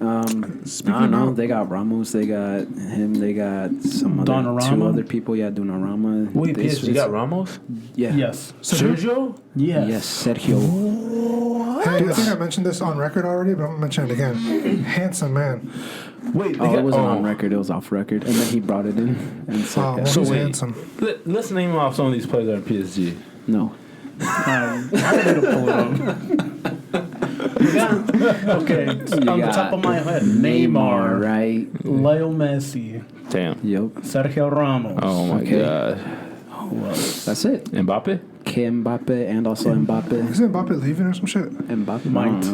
I don't know. They got Ramos. They got him. They got some other Donnarumma. two other people. Yeah, Donnarumma. Wait, They PSG got Ramos? Yeah. Yes. Sergio? Yes. Yes, Sergio. Hey, I think I mentioned this on record already, but I'm going to mention it again. Handsome man. Wait, Oh, it wasn't on record. It was off record, and then he brought it in and said, Oh, well, So he's wait. handsome. Let's name off some of these players that are in PSG. "No, I need to pull it up. Okay, on the got top of my head, Neymar, right? Leo Messi, Damn. Yep, Sergio Ramos. Oh my Okay. god. Who else? that's it. Mbappe? Mbappe and also Mbappe. Isn't Mbappe leaving or some shit? Mbappe Might.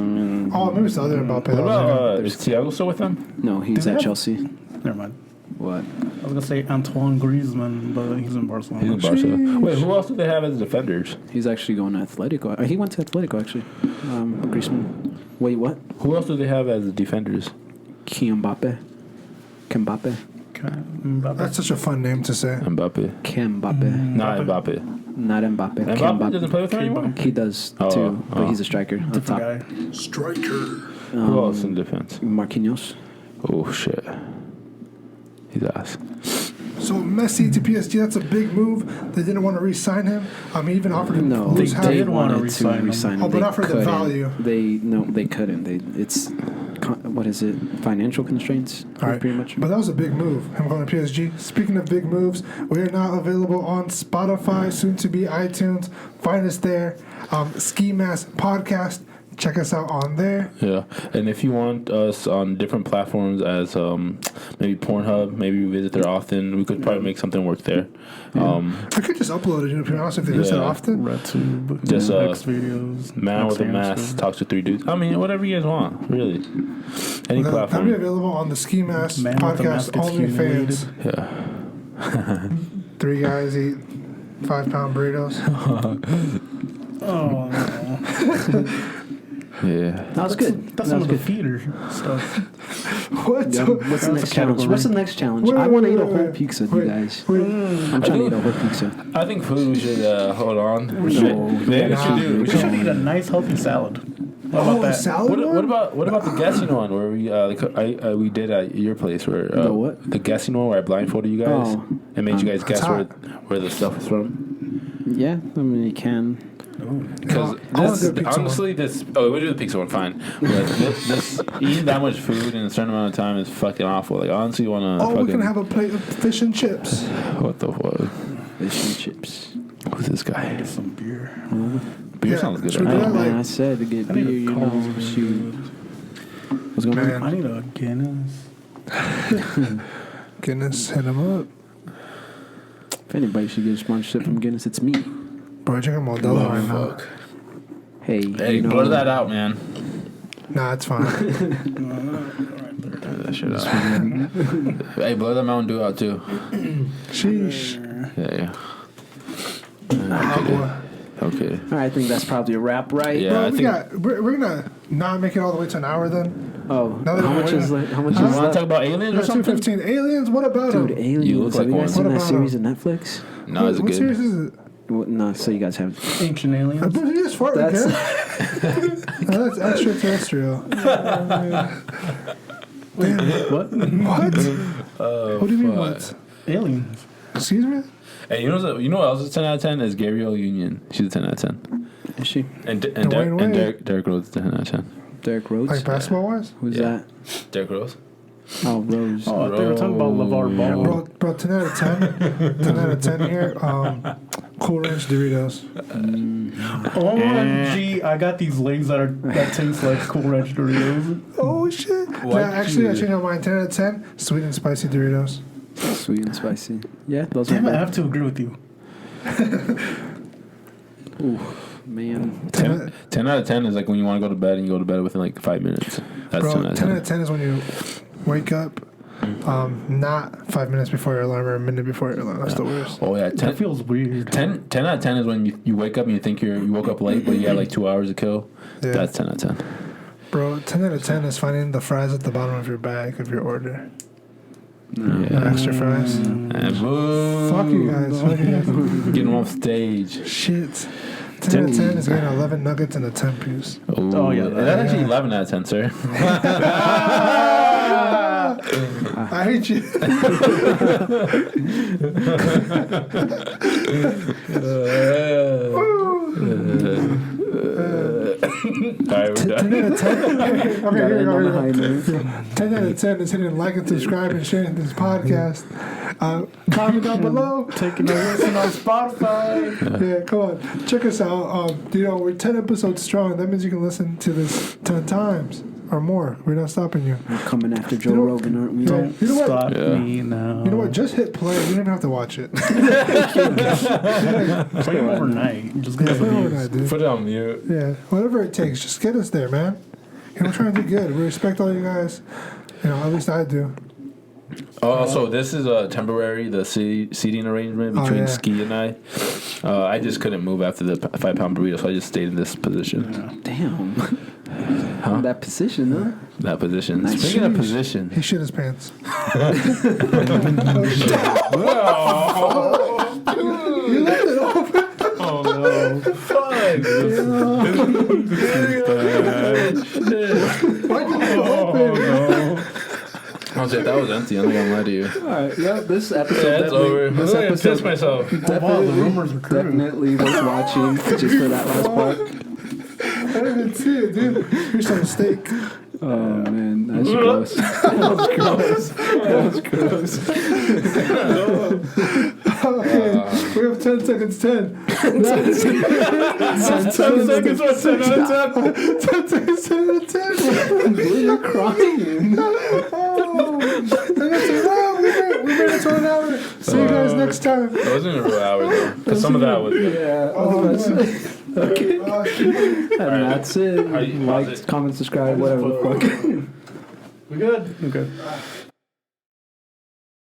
Oh, maybe it's the other Mbappe. What that was about in it. is Thiago still with them? No, he's at Chelsea. Never mind. What? I was gonna say Antoine Griezmann, but he's in Barcelona. He's in Barcelona. Wait, who else do they have as defenders? He's actually going to Atletico. He went to Atletico actually. Griezmann. Wait, what? Who else do they have as defenders? Mbappe. Mbappe. Mbappe. That's such a fun name to say. Mbappe. Mbappe. Not Mbappe. Not Mbappe. Mbappe doesn't play with them anymore? He does Oh, too, but oh. he's a striker. Up Different top. guy. Striker. Who else in defense? Marquinhos. Oh shit. He's ass. So Messi to PSG, that's a big move. They didn't want to re-sign him. He even offered him No, lose They half. did wanna wanted re-sign him. re-sign him. Oh, but They not for the couldn't. value. They couldn't. what is it? Financial constraints. All right. Pretty much. But that was a big move. Him going to PSG. Speaking of big moves, we are now available on Spotify, soon to be iTunes. Find us there. Ski Mask Podcast. Check us out on there. Yeah, and if you want us on different platforms as maybe Pornhub, maybe we visit there often, we could probably make something work there. We could just upload it, to be honest, if they visit often. RedTube, Just X videos, man with a mask talks to 3 dudes. I mean, whatever you guys want, really. Any That'll platform. be available on the Ski Mask Man with a Podcast mask gets OnlyFans. Yeah. 3 guys eat 5-pound burritos. Oh, no. Yeah. That was good. That's some of the feeder stuff. What? Yeah, what's the next challenge? What's the next challenge? I want to eat a whole pizza, you guys. I'm trying to eat a whole pizza. I think food we should hold on. We should eat a nice healthy salad. What about that? Salad? What about the guessing one where we did at your place where The what? the guessing one where I blindfolded you guys and made you guys guess hot. where the stuff is from? Yeah, I mean you can. Because honestly, we do the pizza one, fine. But this eating that much food in a certain amount of time is fucking awful. Like honestly, you wanna? Oh, we can have a plate of fish and chips. What the fuck? Fish and chips. Who's this guy? Get some beer. Beer Yeah, sounds good. should we Right do now. that? Man, I said to get I beer, need a you cold. know, shoot. What's going Man. on? I need a Guinness. Guinness, hit him up. If anybody should get a sponsorship from Guinness, it's me. Bro, I drinking Modelo right now. Hey, Hey, you know, blur that out, man. Nah, it's fine. Blur that shit out. Hey, blur that Mountain Dew out too. Sheesh. Yeah. Agua. Okay. All right, I think that's probably a wrap, right? Yeah. Bro, I think- we're gonna not make it all the way to an hour then. Oh, Now that how we're much waiting- is like? How much You is want to left? talk about aliens or That's something? 215 aliens. What about Dude, them? aliens. You look Have like you one. guys seen What that about series on Netflix? No, is it What good? series is it? What, no, so you guys have. Ancient aliens. Did you just fart That's- again? No, that's extraterrestrial. Damn. What? What? What do you mean fuck. what? Aliens. Excuse me? Hey, you know what else is 10 out of 10 is Gabrielle Union. She's a 10 out of 10. Is she? And Dwayne Wade. Derek Rose is 10 out of 10. Derek Rose? Like basketball wise? Who's Yeah. that? Derek Rose. Oh, Rose. Oh, I thought you were talking about LeVar Ball. Bro, 10 out of 10. 10 out of 10 here. Cool Ranch Doritos. OMG, I got these legs that taste like Cool Ranch Doritos. Oh, shit. Why'd Yeah, actually, I you- changed my mind. 10 out of 10. Sweet and spicy Doritos. Sweet and spicy. Yeah, those are Damn it, I good. have to agree with you. Ooh, man. 10 out of 10 is like when you want to go to bed and you go to bed within like 5 minutes. That's Bro, 10 out of 10. 10 out of 10 is when you wake up not 5 minutes before your alarm or a minute before your alarm. That's the worst. Oh, yeah. 10 That feels weird. 10 out of 10 is when you wake up and you think you woke up late, but you had like 2 hours to kill. Yeah. That's 10 out of 10. Bro, 10 out of 10 is finding the fries at the bottom of your bag of your order. Yeah. Extra fries. And boo. Fuck you guys. Fuck you guys. Getting them off stage. Shit. 10 out of 10 is getting 11 nuggets and a 10 piece. Oh, yeah, That's actually 11 out of 10, sir. I hate you. Alright, we're 10 done. out of 10. Okay, here Gotta we end go. on Here a we high go. note. 10 out of 10 is hitting like and subscribe and sharing this podcast. Comment down below. Taking a listen on Spotify. Yeah, come on. Check us out. We're 10 episodes strong. That means you can listen to this 10 times or more. We're not stopping you. We're coming after Joe You know- Rogan, aren't we? Yeah. You know what? Stop Yeah. me now. You know what? Just hit play. You don't even have to watch it. Play overnight. Just get Yeah, the play views. overnight, dude. Put it on mute. Yeah, whatever it takes. Just get us there, man. We're trying to do good. We respect all you guys. At least I do. Oh, so this is temporary, the seating arrangement Oh, between yeah. Ski and I. I just couldn't move after the 5-pound burrito, so I just stayed in this position. Damn. Huh? That position, huh? That position. Nice. Speaking of position. He shit his pants. Oh no. Fuck. I was like, that was empty. I'm not gonna lie to you. All right, yeah, this episode Yeah, it's over. I'm This gonna piss episode myself. Wow, the rumors are true. definitely worth watching just for that last part. I didn't even see it, dude. Here's some steak. Oh man, that's gross. That was gross. That was gross. Okay, we have 10 seconds. 10. 10 seconds or 10 out of 10. 10 seconds. 10 out of 10. You're crying. We made it to an hour. See you guys next time. It wasn't a real hour though. Because some of that was. Yeah. Okay. And that's it. How you- Like, comment, subscribe, whatever the fuck. We good? Okay.